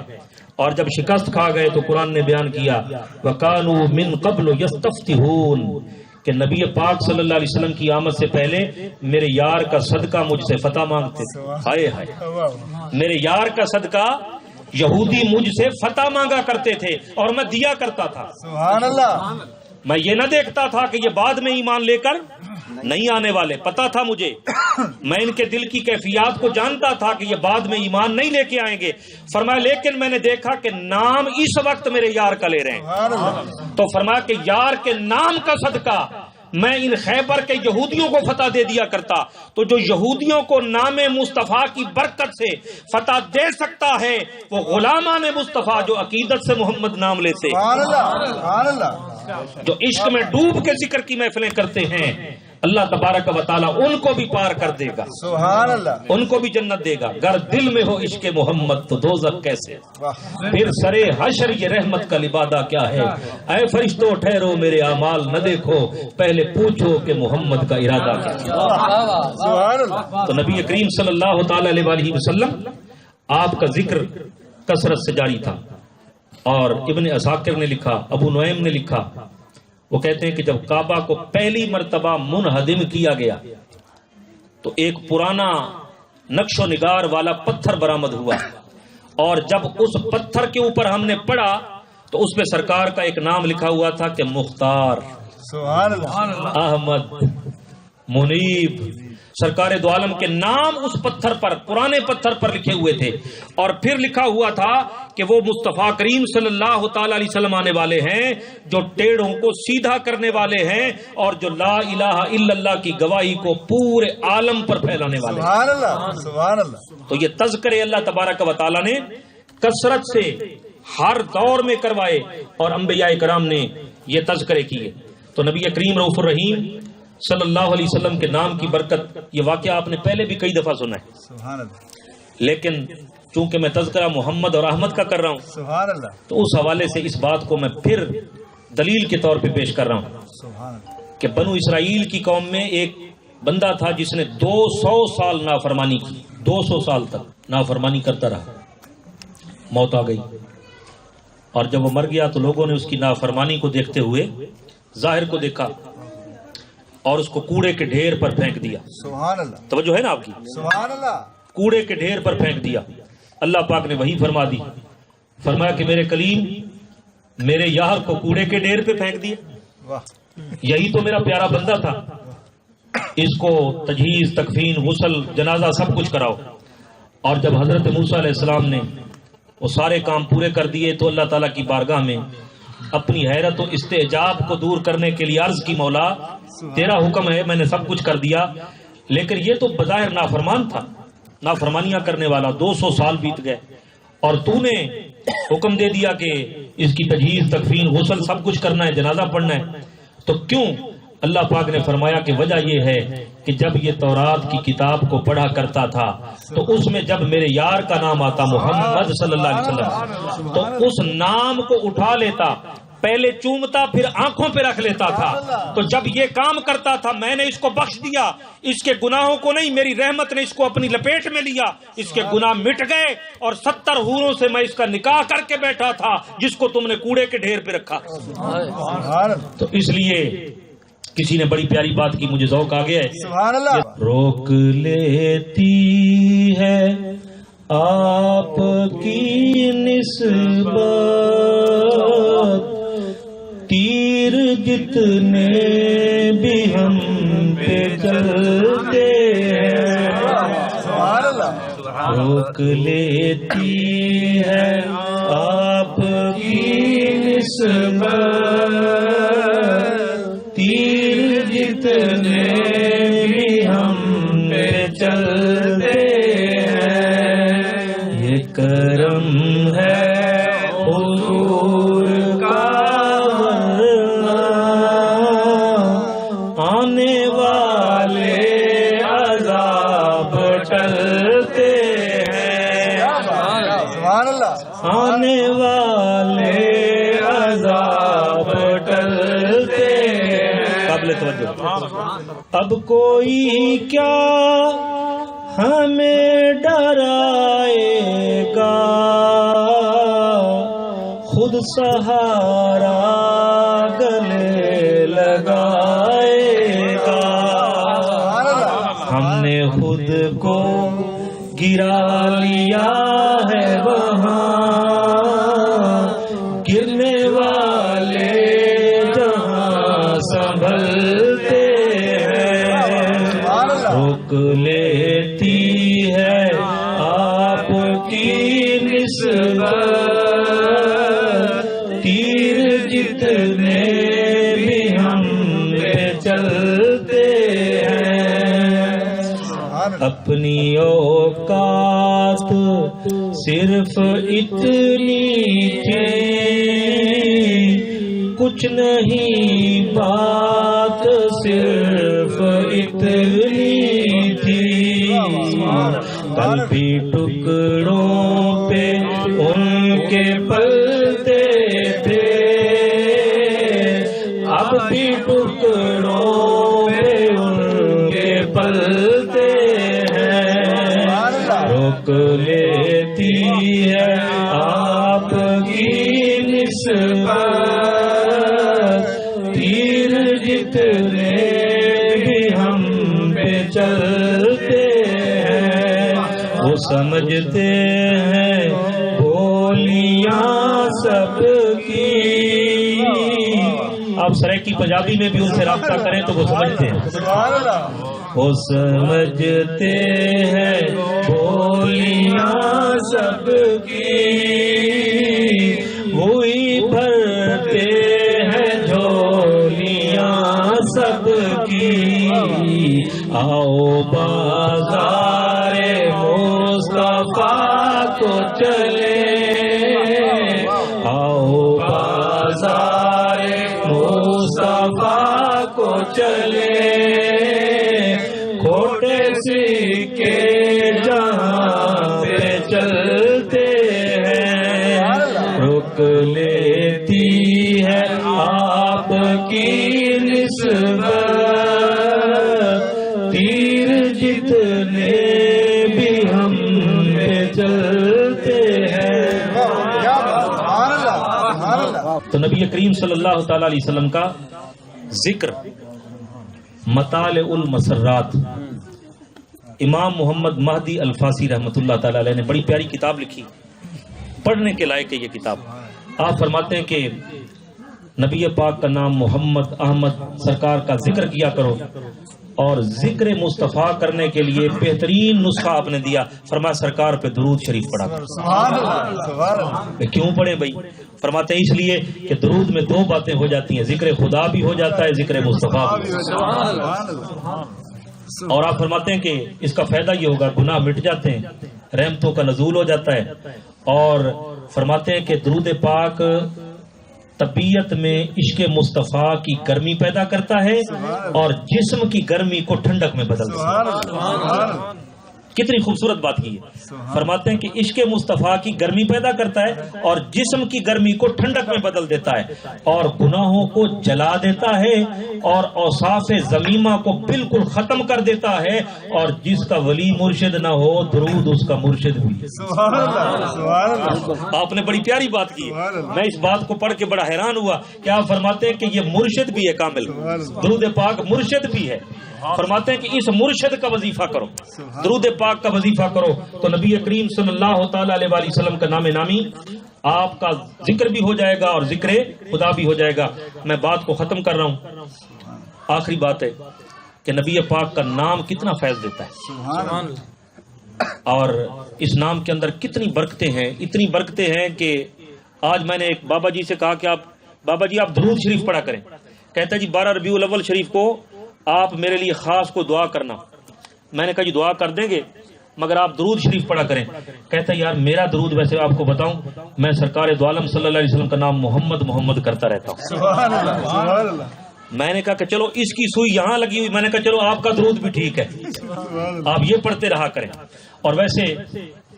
اور جب شکست کھا گئے تو قرآن نے بیان کیا وَكَانُوا مِن قَبْلُ يَسْتَفْتِحُونَ کہ نبی پاک صلی اللہ علیہ وسلم کی آمد سے پہلے میرے یار کا صدقہ مجھ سے فتح مانگتے تھے. ہائے ہائے، میرے یار کا صدقہ یہودی مجھ سے فتح مانگا کرتے تھے اور میں دیا کرتا تھا. سبحان اللہ. میں یہ نہ دیکھتا تھا کہ یہ بعد میں ایمان لے کر نہیں آنے والے، پتا تھا مجھے، میں ان کے دل کی کیفیات کو جانتا تھا کہ یہ بعد میں ایمان نہیں لے کے آئیں گے. فرمایا لیکن میں نے دیکھا کہ نام اس وقت میرے یار کا لے رہے ہیں، سبحان اللہ. تو فرمایا کہ یار کے نام کا صدقہ میں ان خیبر کے یہودیوں کو فتح دے دیا کرتا. تو جو یہودیوں کو نام مصطفیٰ کی برکت سے فتح دے سکتا ہے وہ غلامان مصطفیٰ جو عقیدت سے محمد نام لیتے، سبحان اللہ. سبحان اللہ. جو عشق میں ڈوب کے ذکر کی محفلیں کرتے ہیں، اللہ تبارک و تعالیٰ ان کو بھی پار کر دے گا، سبحان اللہ. ان کو بھی جنت دے گا. گر دل میں ہو عشق محمد تو دوزخ کیسے. واہ. پھر سرے حشر یہ رحمت کا لبادہ کیا ہے. اے فرشتوں ٹھہرو میرے اعمال نہ دیکھو، پہلے پوچھو کہ محمد کا ارادہ کیا ہے. سبحان اللہ. تو نبی کریم صلی اللہ تعالی علیہ وآلہ وسلم آپ کا ذکر کثرت سے جاری تھا. اور ابن عساکر نے لکھا، ابو نعیم نے لکھا، وہ کہتے ہیں کہ جب کعبہ کو پہلی مرتبہ منہدم کیا گیا تو ایک پرانا نقش و نگار والا پتھر برآمد ہوا، اور جب اس پتھر کے اوپر ہم نے پڑھا تو اس پہ سرکار کا ایک نام لکھا ہوا تھا کہ مختار سبحان اللہ. احمد منیب. سرکار دو عالم کے نام اس پتھر پر، پرانے پتھر پر لکھے ہوئے تھے، اور پھر لکھا ہوا تھا کہ وہ مصطفیٰ کریم صلی اللہ تعالی علیہ وسلم آنے والے ہیں جو ٹیڑھوں کو سیدھا کرنے والے ہیں اور جو لا الہ الا اللہ کی گواہی کو پورے عالم پر پھیلانے والے ہیں. سبحان اللہ. سبحان اللہ. تو یہ تذکرے اللہ تبارک و تعالی نے کثرت سے ہر دور میں کروائے اور انبیاء کرام نے یہ تذکرے کیے. تو نبی کریم رؤوف الرحیم صلی اللہ علیہ وسلم کے نام کی برکت، یہ واقعہ آپ نے پہلے بھی کئی دفعہ سنا ہے، سبحان اللہ. لیکن چونکہ میں تذکرہ محمد اور احمد کا کر رہا ہوں سبحان اللہ. تو اس حوالے سے اس بات کو میں پھر دلیل کے طور پہ پیش کر رہا ہوں سبحان اللہ. کہ بنو اسرائیل کی قوم میں ایک بندہ تھا جس نے 200 سال نافرمانی کی، 200 سال تک نافرمانی کرتا رہا. موت آ گئی اور جب وہ مر گیا تو لوگوں نے اس کی نافرمانی کو دیکھتے ہوئے ظاہر کو دیکھا اور اس کو کوڑے کے ڈھیر پر پھینک دیا. سبحان اللہ. توجہ ہے نا آپ کی؟ سبحان اللہ. کوڑے کے ڈھیر پر پھینک دیا. اللہ پاک نے وہی فرما دی، فرمایا کہ میرے کلیم میرے یار کو کوڑے کے ڈھیر پہ پھینک دیا. واہ. یہی تو میرا پیارا بندہ تھا، اس کو تجہیز، تکفین، غسل، جنازہ سب کچھ کراؤ. اور جب حضرت موسیٰ علیہ السلام نے وہ سارے کام پورے کر دیے تو اللہ تعالیٰ کی بارگاہ میں اپنی حیرت و استعجاب کو دور کرنے کے لیے عرض کی، مولا تیرا حکم ہے، میں نے سب کچھ کر دیا، لیکن یہ تو بظاہر نافرمان تھا، نافرمانیاں کرنے والا. 200 سال بیت گئے اور تو نے حکم دے دیا کہ اس کی تجہیز، تکفین، غسل سب کچھ کرنا ہے، جنازہ پڑھنا ہے. تو کیوں؟ اللہ پاک نے فرمایا کہ وجہ یہ ہے کہ جب یہ تورات کی کتاب کو پڑھا کرتا تھا تو اس میں جب میرے یار کا نام آتا محمد صلی اللہ علیہ وسلم تو اس نام کو اٹھا لیتا، پہلے چومتا پھر آنکھوں پہ رکھ لیتا تھا. تو جب یہ کام کرتا تھا میں نے اس کو بخش دیا، اس کے گناہوں کو نہیں، میری رحمت نے اس کو اپنی لپیٹ میں لیا، اس کے گناہ مٹ گئے اور 70 حوروں سے میں اس کا نکاح کر کے بیٹھا تھا جس کو تم نے کوڑے کے ڈھیر پہ رکھا. سبحان اللہ. تو اس لیے کسی نے بڑی پیاری بات کی، مجھے ذوق آ گیا ہے. سبحان اللہ. روک لیتی ہے آپ کی نسبت تیر جتنے بھی ہم پہ چلتے ہیں. سبحان اللہ. روک لیتی ہے آپ کی نسبت تیر جتنے بھی ہم پہ چلتے ہیں. یہ کرم ہے حضور کا ورنہ آنے والے عذاب ٹل آنے والے عذاب ٹلتے ہیں. قابل توجہ. اب کوئی کیا ہمیں ڈرائے گا، خود سہارا گلے لگائے گا. ہم نے خود کو گرا لیا ہے وہاں، گرنے والے جہاں سنبھلتے ہیں. روک لیتی ہے آپ کی نسبت تیر جتنے بھی ہم پہ چلتے ہیں. اپنی اوقات صرف اتنی تھی، کچھ نہیں بات صرف اتنی تھی. کل بھی ٹکڑوں پہ ان کے پلتے تھے، اب بھی ٹکڑوں پہ ان کے پلتے ہیں. روک لیتی ہے آپ کی نسبت تیر جتنے بھی ہم پہ چلتے ہیں. وہ سمجھتے ہیں بولیاں سب کی. آپ سریکی پنجابی میں بھی ان سے رابطہ کریں تو وہ سمجھتے ہیں. وہ سمجھتے ہیں بولیاں سب کی، وہی بھرتے ہیں جھولیاں سب کی. آؤ بازار مصطفیٰ کو چلے، آؤ بازار مصطفیٰ کو چلے. کھوٹے سکے جہاں پہ چلتے ہیں. رک لیتی ہے آپ کی نسبت تیر جتنے بھی ہم پہ چلتے ہیں. تو نبی کریم صلی اللہ تعالی علیہ وسلم کا ذکر مطالع المسرات، امام محمد مہدی الفاسی رحمۃ اللہ تعالی علیہ نے بڑی پیاری کتاب لکھی، پڑھنے کے لائق ہے یہ کتاب. آپ فرماتے ہیں کہ نبی پاک کا نام محمد احمد سرکار کا ذکر کیا کرو، اور ذکر مصطفیٰ کرنے کے لیے بہترین نسخہ آپ نے دیا، فرمایا سرکار پہ درود شریف پڑھا کرو. سبحان اللہ سبحان اللہ. کیوں پڑھیں بھائی؟ فرماتے ہیں اس لیے کہ درود میں دو باتیں ہو جاتی ہیں، ذکر خدا بھی ہو جاتا ہے، ذکر مصطفیٰ بھی. اور آپ فرماتے ہیں کہ اس کا فائدہ یہ ہوگا گناہ مٹ جاتے ہیں، رحمتوں کا نزول ہو جاتا ہے. اور فرماتے ہیں کہ درود پاک طبیعت میں عشق مصطفیٰ کی گرمی پیدا کرتا ہے اور جسم کی گرمی کو ٹھنڈک میں بدل دیتا ہے. کتنی خوبصورت بات کی ہے. فرماتے ہیں کہ عشق مصطفیٰ کی گرمی پیدا کرتا ہے اور جسم کی گرمی کو ٹھنڈک میں بدل دیتا ہے، اور گناہوں کو جلا دیتا ہے، اور اوصاف ذمیمہ کو بالکل ختم کر دیتا ہے. اور جس کا ولی مرشد نہ ہو درود اس کا مرشد بھی ہے. سبحان اللہ سبحان اللہ. آپ نے بڑی پیاری بات کی ہے. میں اس بات کو پڑھ کے بڑا حیران ہوا کہ آپ فرماتے ہیں کہ یہ مرشد بھی ہے کامل، درود پاک مرشد بھی ہے. فرماتے ہیں کہ اس مرشد کا وظیفہ کرو، درود پاک کا وظیفہ کرو تو نبی کریم صلی اللہ تعالی علیہ وآلہ وسلم کا نام نامی آپ کا ذکر بھی ہو جائے گا اور ذکر خدا بھی ہو جائے گا. میں بات کو ختم کر رہا ہوں. آخری بات ہے کہ نبی پاک کا نام کتنا فیض دیتا ہے، اور اس نام کے اندر کتنی برکتیں ہیں. اتنی برکتیں ہیں کہ آج میں نے ایک بابا جی سے کہا کہ آپ بابا جی آپ درود شریف پڑھا کریں. کہتا جی 12 ربیع الاول شریف کو آپ میرے لیے خاص کو دعا کرنا. میں نے کہا جی دعا کر دیں گے مگر آپ درود شریف پڑھا کریں. کہتا یار میرا درود ویسے آپ کو بتاؤں میں سرکار دو عالم صلی اللہ علیہ وسلم کا نام محمد محمد کرتا رہتا ہوں. سبحان اللہ سبحان اللہ. میں نے کہا کہ چلو اس کی سوئی یہاں لگی ہوئی، میں نے کہا چلو آپ کا درود بھی ٹھیک ہے، آپ یہ پڑھتے رہا کریں. اور ویسے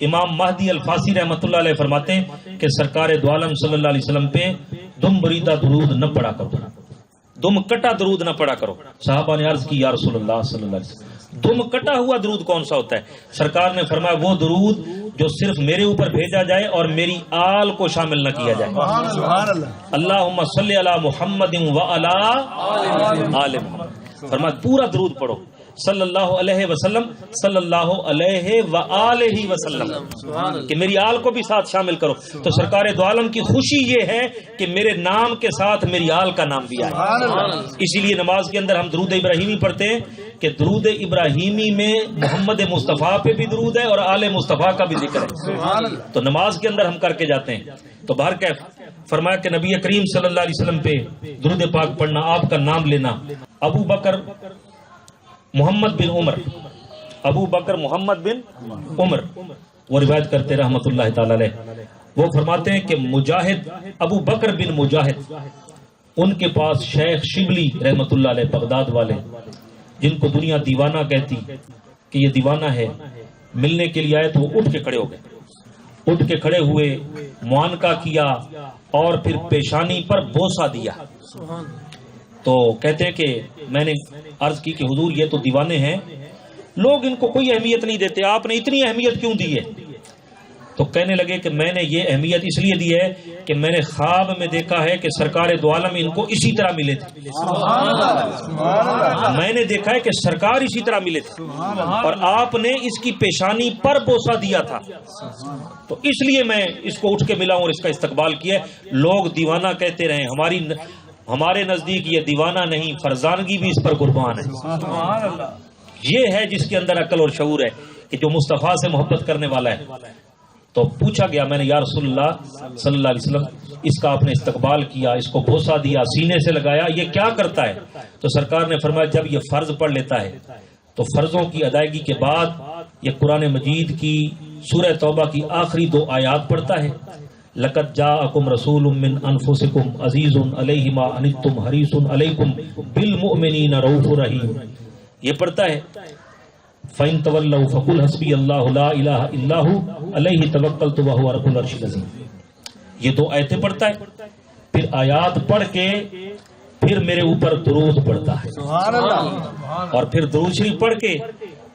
امام مہدی الفاسی رحمۃ اللہ علیہ فرماتے ہیں کہ سرکار دو عالم صلی اللہ علیہ وسلم پہ دم بریدہ درود نہ پڑھا کرو، دم کٹا درود نہ پڑھا کرو۔ صحابہ نے عرض کی یا رسول اللہ صلی اللہ علیہ وسلم دم کٹا ہوا درود کون سا ہوتا ہے؟ سرکار نے فرمایا وہ درود جو صرف میرے اوپر بھیجا جائے اور میری آل کو شامل نہ کیا جائے۔ سبحان اللہ، اللہم صلی علی محمد و علی آل محمد، فرمایا پورا درود پڑھو صلی اللہ علیہ وسلم، صلی اللہ علیہ وآلہ وسلم، کہ میری آل کو بھی ساتھ شامل کرو۔ تو سرکار دو عالم کی خوشی یہ ہے کہ میرے نام کے ساتھ میری آل کا نام بھی آئے۔ اسی لیے نماز کے اندر ہم درود ابراہیمی پڑھتے ہیں کہ درود ابراہیمی میں محمد مصطفیٰ پہ بھی درود ہے اور آل مصطفیٰ کا بھی ذکر ہے، تو نماز کے اندر ہم کر کے جاتے ہیں۔ تو بہر کیف فرمایا کہ نبی کریم صلی اللہ علیہ وسلم پہ درود پاک پڑھنا، آپ کا نام لینا۔ ابو بکر محمد بن عمر، ابو بکر محمد بن عمر وہ روایت کرتے رحمت اللہ تعالی علیہ، وہ فرماتے ہیں کہ مجاہد ابو بکر بن مجاہد، ان کے پاس شیخ شبلی رحمت اللہ علیہ بغداد والے، جن کو دنیا دیوانہ کہتی کہ یہ دیوانہ ہے، ملنے کے لیے آئے تو وہ اٹھ کے کھڑے ہو گئے، اٹھ کے کھڑے ہوئے، معانقہ کیا اور پھر پیشانی پر بوسہ دیا۔ تو کہتے ہیں کہ میں نے عرض کی کہ حضور یہ تو دیوانے ہیں، لوگ ان کو کوئی اہمیت نہیں دیتے، آپ نے اتنی اہمیت کیوں دی ہے؟ تو کہنے لگے کہ میں نے یہ اہمیت اس لیے دی ہے کہ میں نے خواب میں دیکھا ہے کہ سرکار دو عالم ان کو اسی طرح ملے تھے، میں نے دیکھا ہے کہ سرکار اسی طرح ملے تھے اور آپ نے اس کی پیشانی پر بوسہ دیا تھا، تو اس لیے میں اس کو اٹھ کے ملا ہوں اور اس کا استقبال کیا ہے۔ لوگ دیوانہ کہتے رہے، ہمارے نزدیک یہ دیوانہ نہیں، فرزانگی بھی اس پر قربان ہے۔ یہ ہے جس کے اندر عقل اور شعور ہے کہ جو مصطفیٰ سے محبت کرنے والا ہے۔ تو پوچھا گیا، میں نے یا رسول اللہ صلی اللہ علیہ وسلم اس کا آپ نے استقبال کیا، اس کو بوسہ دیا، سینے سے لگایا، یہ کیا کرتا ہے؟ تو سرکار نے فرمایا جب یہ فرض پڑھ لیتا ہے تو فرضوں کی ادائیگی کے بعد یہ قرآن مجید کی سورہ توبہ کی آخری 2 آیات پڑھتا ہے، لقد جاءکم رسول من انفسکم عزیز علیہ ما عنتم حریص علیکم بالمؤمنین رؤوف رحیم، یہ پڑھتا ہے فَإِن تَوَلَّوْا فَقُلْ حَسْبِيَ اللَّهُ لَا إِلَٰهَ إِلَّا هُوَ عَلَيْهِ تَوَكَّلْتُ وَهُوَ رَبُّ الْعَرْشِ الْعَظِيمِ۔ یہ 2 آیتیں پڑھتا ہے، پھر آیات پڑھ کے پھر میرے اوپر درود پڑھتا ہے، سبحان اللہ، اور پھر درود شریف پڑھ کے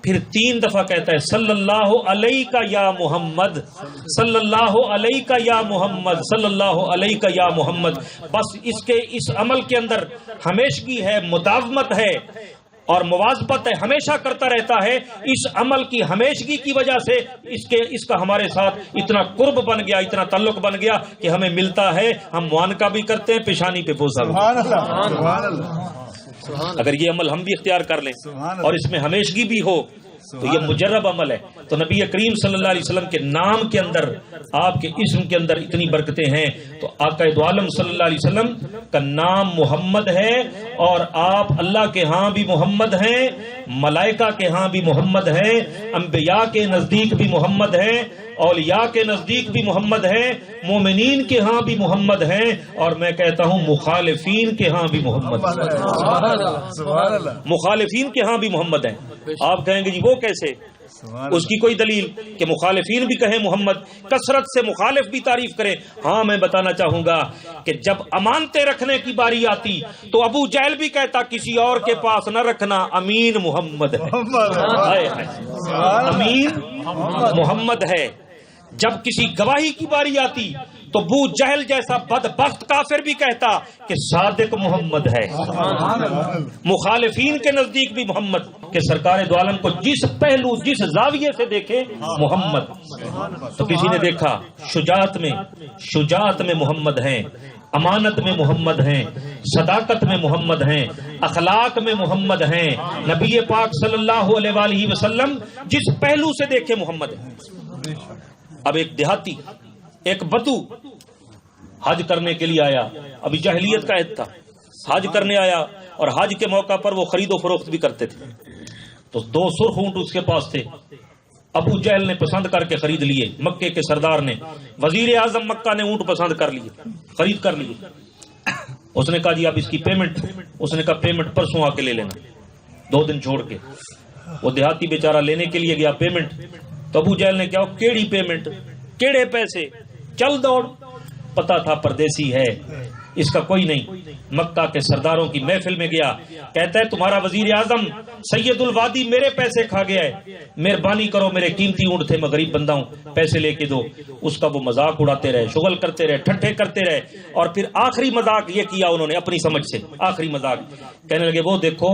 پھر 3 دفعہ کہتا ہے صلی اللہ علیہ یا محمد، صلی اللہ علیہ یا محمد، صلی اللہ علیہ یا محمد۔ بس اس کے اس عمل کے اندر ہمیشگی ہے، مداومت ہے اور مواظبت ہے، ہمیشہ کرتا رہتا ہے۔ اس عمل کی ہمیشگی کی وجہ سے اس کا ہمارے ساتھ اتنا قرب بن گیا، اتنا تعلق بن گیا کہ ہمیں ملتا ہے، ہم معانقہ بھی کرتے ہیں، پیشانی پہ بوسہ بھی۔ سبحان اللہ، سبحان اللہ، اگر یہ عمل ہم بھی اختیار کر لیں اور اس میں ہمیشگی بھی ہو تو یہ مجرب عمل ہے۔ تو نبی کریم صلی اللہ علیہ وسلم کے نام کے اندر، آپ کے اسم کے اندر اتنی برکتیں ہیں۔ تو آقا دو عالم صلی اللہ علیہ وسلم کا نام محمد ہے اور آپ اللہ کے ہاں بھی محمد ہیں، ملائکہ کے ہاں بھی محمد ہیں، انبیاء کے نزدیک بھی محمد ہیں، اولیاء کے نزدیک بھی محمد ہیں، مومنین کے ہاں بھی محمد ہیں، اور میں کہتا ہوں مخالفین کے ہاں بھی محمد ہیں، سبحان اللہ، مخالفین کے ہاں بھی محمد ہیں۔ آپ کہیں گے جی وہ کیسے؟ اس کی کوئی دلیل کہ مخالفین بھی کہیں محمد، کثرت سے مخالف بھی تعریف کریں؟ ہاں میں بتانا چاہوں گا کہ جب امانتیں رکھنے کی باری آتی تو ابو جہل بھی کہتا کسی اور کے پاس نہ رکھنا، امین محمد ہے، ہائے ہائے، امین محمد ہے۔ جب کسی گواہی کی باری آتی تو ابو جہل جیسا بدبخت کافر بھی کہتا کہ صادق محمد ہے۔ مخالفین کے نزدیک بھی محمد، کہ سرکار دو عالم کو جس پہلو جس زاویے سے دیکھے محمد۔ تو کسی نے دیکھا شجاعت میں محمد ہیں، امانت میں محمد ہیں، صداقت میں محمد ہیں، اخلاق میں محمد ہیں، نبی پاک صلی اللہ علیہ وآلہ وسلم جس پہلو سے دیکھے محمد ہے۔ اب ایک دیہاتی، ایک بدو حج کرنے کے لیے آیا، ابھی جاہلیت کا عہد تھا، حج کرنے آیا اور حج کے موقع پر وہ خرید و فروخت بھی کرتے تھے۔ تو 2 سرخ اونٹ اس کے پاس تھے، ابو جہل نے پسند کر کے خرید لیے، مکے کے سردار نے، وزیر اعظم مکہ نے اونٹ پسند کر لیے، خرید کر لیے۔ اس نے کہا جی اب اس کی پیمنٹ، اس نے کہا پیمنٹ پرسوں آ کے لے لینا، 2 دن چھوڑ کے۔ وہ دیہاتی بیچارہ لینے کے لیے گیا پیمنٹ، تو ابو جہل نے کیا کیڑی پیمنٹ کیڑے پیسے چل دوڑ. پتا تھا پردیسی ہے اس کا کوئی نہیں. مکہ کے سرداروں کی محفل میں گیا, کہتا ہے تمہارا وزیر اعظم سید الوادی میرے پیسے کھا گیا ہے, مہربانی کرو, میرے قیمتی اونٹ تھے, میں غریب بندہ ہوں, پیسے لے کے دو. اس کا وہ مذاق اڑاتے رہے, شغل کرتے رہے, ٹھٹھے کرتے رہے, اور پھر آخری مذاق یہ کیا انہوں نے اپنی سمجھ سے. آخری مذاق کہنے لگے وہ دیکھو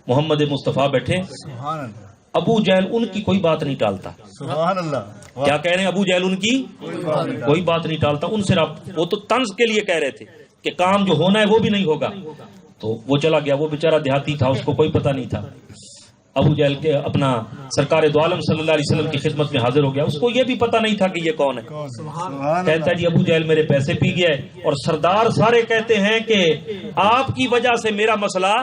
محمد مصطفیٰ بیٹھے. ابو جہل ان کی کوئی بات نہیں ٹالتا. سبحان اللہ. کیا کہہ رہے ہیں ابو جہل ان کی کوئی بات نہیں ٹالتا. ان سے وہ تو طنز کے لیے کہہ رہے تھے کہ کام جو ہونا ہے وہ بھی نہیں ہوگا. تو وہ چلا گیا, وہ بیچارہ دیہاتی تھا, اس کو کوئی پتہ نہیں تھا. ابو جہل کے اپنا سرکار دو عالم صلی اللہ علیہ وسلم کی خدمت میں حاضر ہو گیا. اس کو یہ بھی پتہ نہیں تھا کہ یہ کون ہے. کہتا ہے جی ابو جہل میرے پیسے پی گیا ہے, اور سردار سارے کہتے ہیں کہ آپ کی وجہ سے میرا مسئلہ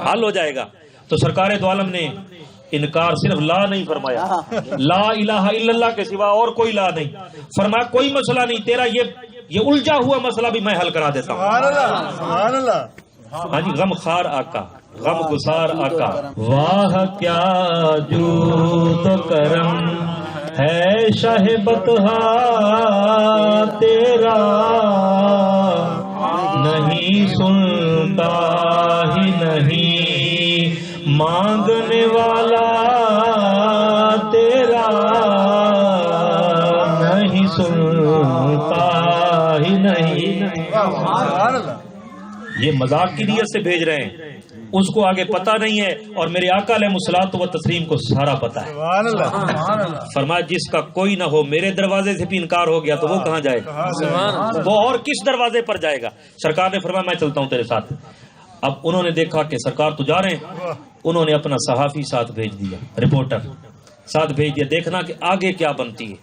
حل ہو جائے گا. تو سرکار دو عالم نے انکار صرف لا نہیں فرمایا, لا الہ الا اللہ کے سوا اور کوئی لا نہیں فرمایا. کوئی مسئلہ نہیں, تیرا یہ الجھا ہوا مسئلہ بھی میں حل کرا دیتا ہوں. سبحان اللہ. سبحان اللہ. ہاں جی, غم خار آقا, غم گسار آقا. واہ کیا جود و کرم ہے شاہ بطحا تیرا, نہیں سنتا ہی نہیں مانگنے والا تیرا, نہیں سنتا ہی نہیں. سبحان اللہ. یہ مذاق کی نیت سے بھیج رہے ہیں, اس کو آگے پتہ نہیں ہے, اور میرے آقا علیہ الصلوۃ والتسلیم کو سارا پتہ ہے. سبحان اللہ. فرمایا جس کا کوئی نہ ہو, میرے دروازے سے بھی انکار ہو گیا تو وہ کہاں جائے گا, وہ اور کس دروازے پر جائے گا. سرکار نے فرمایا میں چلتا ہوں تیرے ساتھ. اب انہوں نے دیکھا کہ سرکار تو جا رہے ہیں, انہوں نے اپنا صحافی ساتھ بھیج دیا, رپورٹر ساتھ بھیج دیا, دیکھنا کہ آگے کیا بنتی ہے.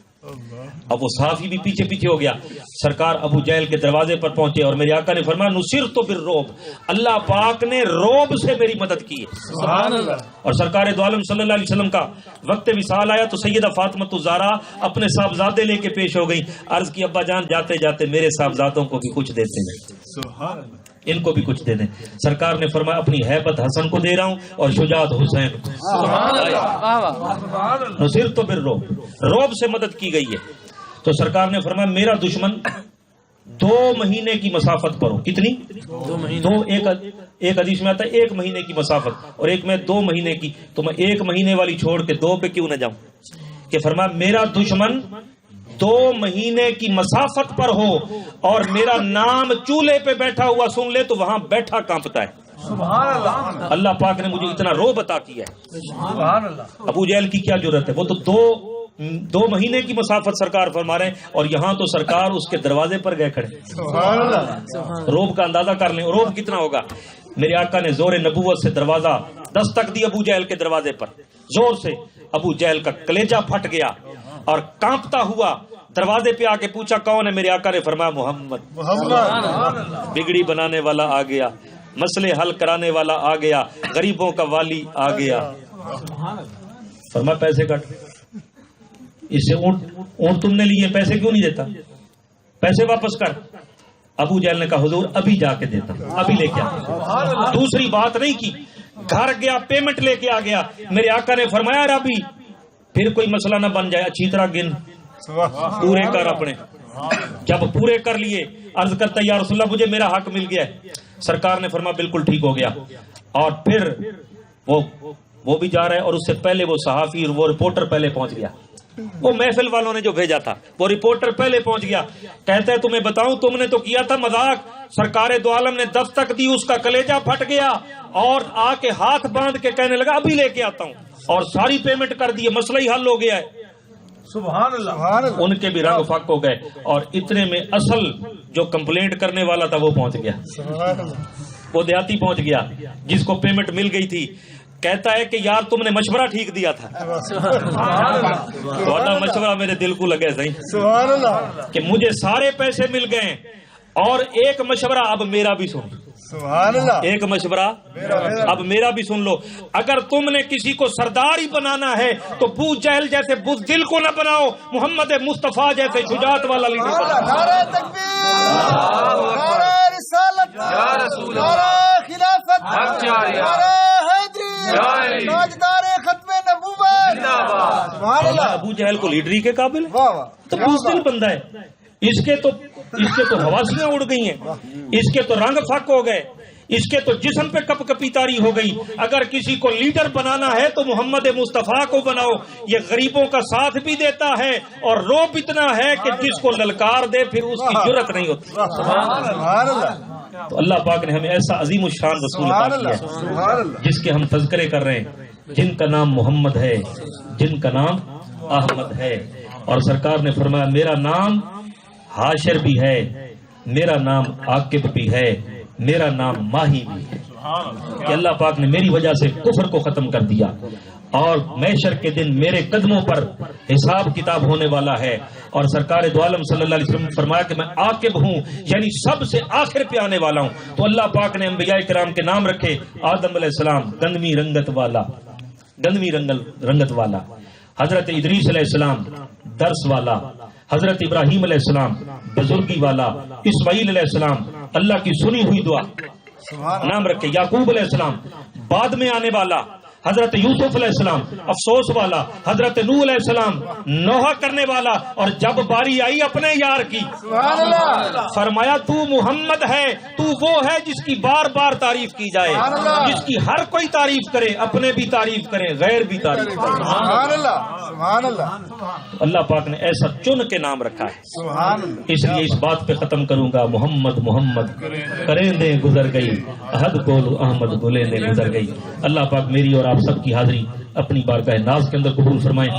اب وہ صحافی بھی پیچھے پیچھے ہو گیا. سرکار ابو جہل کے دروازے پر پہنچے, اور میرے آقا نے فرمایا نصرت بالرعب, اللہ پاک نے رعب سے میری مدد کی ہے. سبحان اللہ. اور سرکار دو عالم صلی اللہ علیہ وسلم کا وقت وصال آیا تو سیدہ فاطمہ الزہرا اپنے صاحبزادے لے کے پیش ہو گئی. عرض کی ابا جان جاتے جاتے میرے صاحبزادوں کو بھی کچھ دیتے ہیں, سبحان اللہ. ان کو بھی کچھ دے دیں. سرکار نے فرمایا اپنی ہیبت حسن کو دے رہا ہوں اور شجاعت حسین کو. نصرت بالرعب, رعب سے مدد کی گئی ہے. تو سرکار نے فرمایا میرا دشمن 2 مہینے کی مسافت پر ہو. کتنی؟ 2. ایک حدیث میں آتا ہے 1 مہینے کی مسافت, اور ایک میں 2 مہینے کی. تو میں 1 مہینے والی چھوڑ کے 2 پہ کیوں نہ جاؤں, کہ فرمایا میرا دشمن 2 مہینے کی مسافت پر ہو, اور میرا نام چولہے پہ بیٹھا ہوا سن لے تو وہاں بیٹھا کانپتا ہے. سبحان اللہ. اللہ پاک نے مجھے اتنا رعب عطا کیا ہے. سبحان اللہ. ابو جہل کی کیا ضرورت ہے, وہ تو 2 مہینے کی مسافت سرکار فرما رہے ہیں, اور یہاں تو سرکار اس کے دروازے پر گئے کھڑے. سبحان اللہ. رعب کا اندازہ کر لیں, رعب کتنا ہوگا. میرے آقا نے زور نبوت سے دروازہ دستک دی ابو جہل کے دروازے پر, زور سے. ابو جہل کا کلیجہ پھٹ گیا, اور کانپتا ہوا دروازے پہ آ کے پوچھا کون ہے. میرے آقا نے فرمایا محمد. محمد. بگڑی بنانے والا آ گیا, مسئلے حل کرانے والا آ گیا, غریبوں کا والی آ گیا. فرمایا پیسے کٹ, اس سے اونٹ تم نے لیے, پیسے کیوں نہیں دیتا, پیسے واپس کر. ابو جہل نے کہا حضور ابھی جا کے دیتا ہوں, ابھی لے کے آ. دوسری بات نہیں کی, گھر گیا پیمنٹ لے کے آ گیا. میرے آقا نے فرمایا ابھی پھر کوئی مسئلہ نہ بن جائے, اچھی طرح گن, پورے کر اپنے. جب پورے کر لیے عرض کرتا یا رسول اللہ مجھے میرا حق مل گیا ہے. سرکار نے فرمایا بالکل ٹھیک ہو گیا. اور پھر وہ بھی جا رہا ہے, اور اس سے پہلے وہ صحافی وہ رپورٹر پہلے پہنچ گیا. وہ محفل والوں نے جو بھیجا تھا وہ رپورٹر پہلے پہنچ گیا. کہتا ہے تمہیں بتاؤں تم نے تو کیا تھا مذاق, سرکار دو عالم نے دستک دی, اس کا کلیجہ پھٹ گیا, اور آ کے ہاتھ باندھ کے کہنے لگا ابھی لے کے آتا ہوں, اور ساری پیمنٹ کر دی, مسئلہ ہی حل ہو گیا ہے. سبحان اللہ. ان کے بھی رنگ فاق ہو گئے, اور اتنے میں اصل جو کمپلینٹ کرنے والا تھا وہ پہنچ گیا. سبحان اللہ. وہ دیہاتی پہنچ گیا جس کو پیمنٹ مل گئی تھی. کہتا ہے کہ یار تم نے مشورہ ٹھیک دیا تھا, تھوڑا مشورہ میرے دل کو لگے صحیح, سبحان اللہ. کہ مجھے سارے پیسے مل گئے, اور ایک مشورہ اب میرا بھی سن. سبحان اللہ. ایک مشورہ اب میرا بھی سن لو. اگر تم نے کسی کو سردار ہی بنانا ہے تو ابو جہل جیسے بزدل کو نہ بناؤ, محمد مصطفیٰ جیسے شجاعت والا لیڈر بناؤ. نعرہ تکبیر, نعرہ رسالت, نعرہ خلافت, نعرہ حیدری, تاجدار ختم نبوت. سبحان اللہ ابو جہل کو لیڈری کے قابل ہے؟ واہ واہ تو بزدل بندہ ہے. اس کے تو حواسیاں اڑ گئی ہیں، اس کے تو رنگ فک ہو گئے، اس کے تو جسم پہ کپ کپی تاری ہو گئی. اگر کسی کو لیڈر بنانا ہے تو محمد مصطفیٰ کو بناؤ. یہ غریبوں کا ساتھ بھی دیتا ہے اور روب اتنا ہے کہ جس کو للکار دے پھر اس کی جرت نہیں ہوتی. سبحان اللہ تو اللہ پاک نے ہمیں ایسا عظیم الشان رسول عطا سبحان کیا اللہ ہے سبحان اللہ جس کے ہم تذکرے کر رہے ہیں، جن کا نام محمد ہے، جن کا نام احمد ہے. اور سرکار نے فرمایا میرا نام حاشر بھی ہے، میرا نام عاقب بھی ہے، میرا نام ماہی بھی ہے. کہ اللہ پاک نے میری وجہ سے کفر کو ختم کر دیا اور محشر کے دن میرے قدموں پر حساب کتاب ہونے والا ہے. اور سرکار دو عالم صلی اللہ علیہ وسلم نے فرمایا کہ میں عاقب ہوں، یعنی سب سے آخر پہ آنے والا ہوں. تو اللہ پاک نے انبیاء کرام کے نام رکھے. آدم علیہ السلام گندمی رنگت والا، حضرت ادریس علیہ السلام درس والا، حضرت ابراہیم علیہ السلام بزرگی والا، اسماعیل علیہ السلام اللہ کی سنی ہوئی دعا نام رکھے. یعقوب علیہ السلام بعد میں آنے والا، حضرت یوسف علیہ السلام افسوس والا، حضرت نوح علیہ السلام نوحہ کرنے والا. اور جب باری آئی اپنے یار کی سبحان اللہ فرمایا تو محمد ہے، تو وہ ہے جس کی بار بار تعریف کی جائے، سبحان اللہ. جس کی ہر کوئی تعریف کرے، اپنے بھی تعریف کرے، غیر بھی تعریف کرے. سبحان اللہ سبحان اللہ اللہ پاک نے ایسا چن کے نام رکھا ہے. سبحان اللہ اس لیے اس بات پہ ختم کروں گا، محمد محمد کریں دیں گزر گئی، احد بولو احمد بولے دیں گزر گئی. اللہ پاک میری اور آپ سب کی حاضری اپنی بارگاہ ناز کے اندر قبول فرمائیں.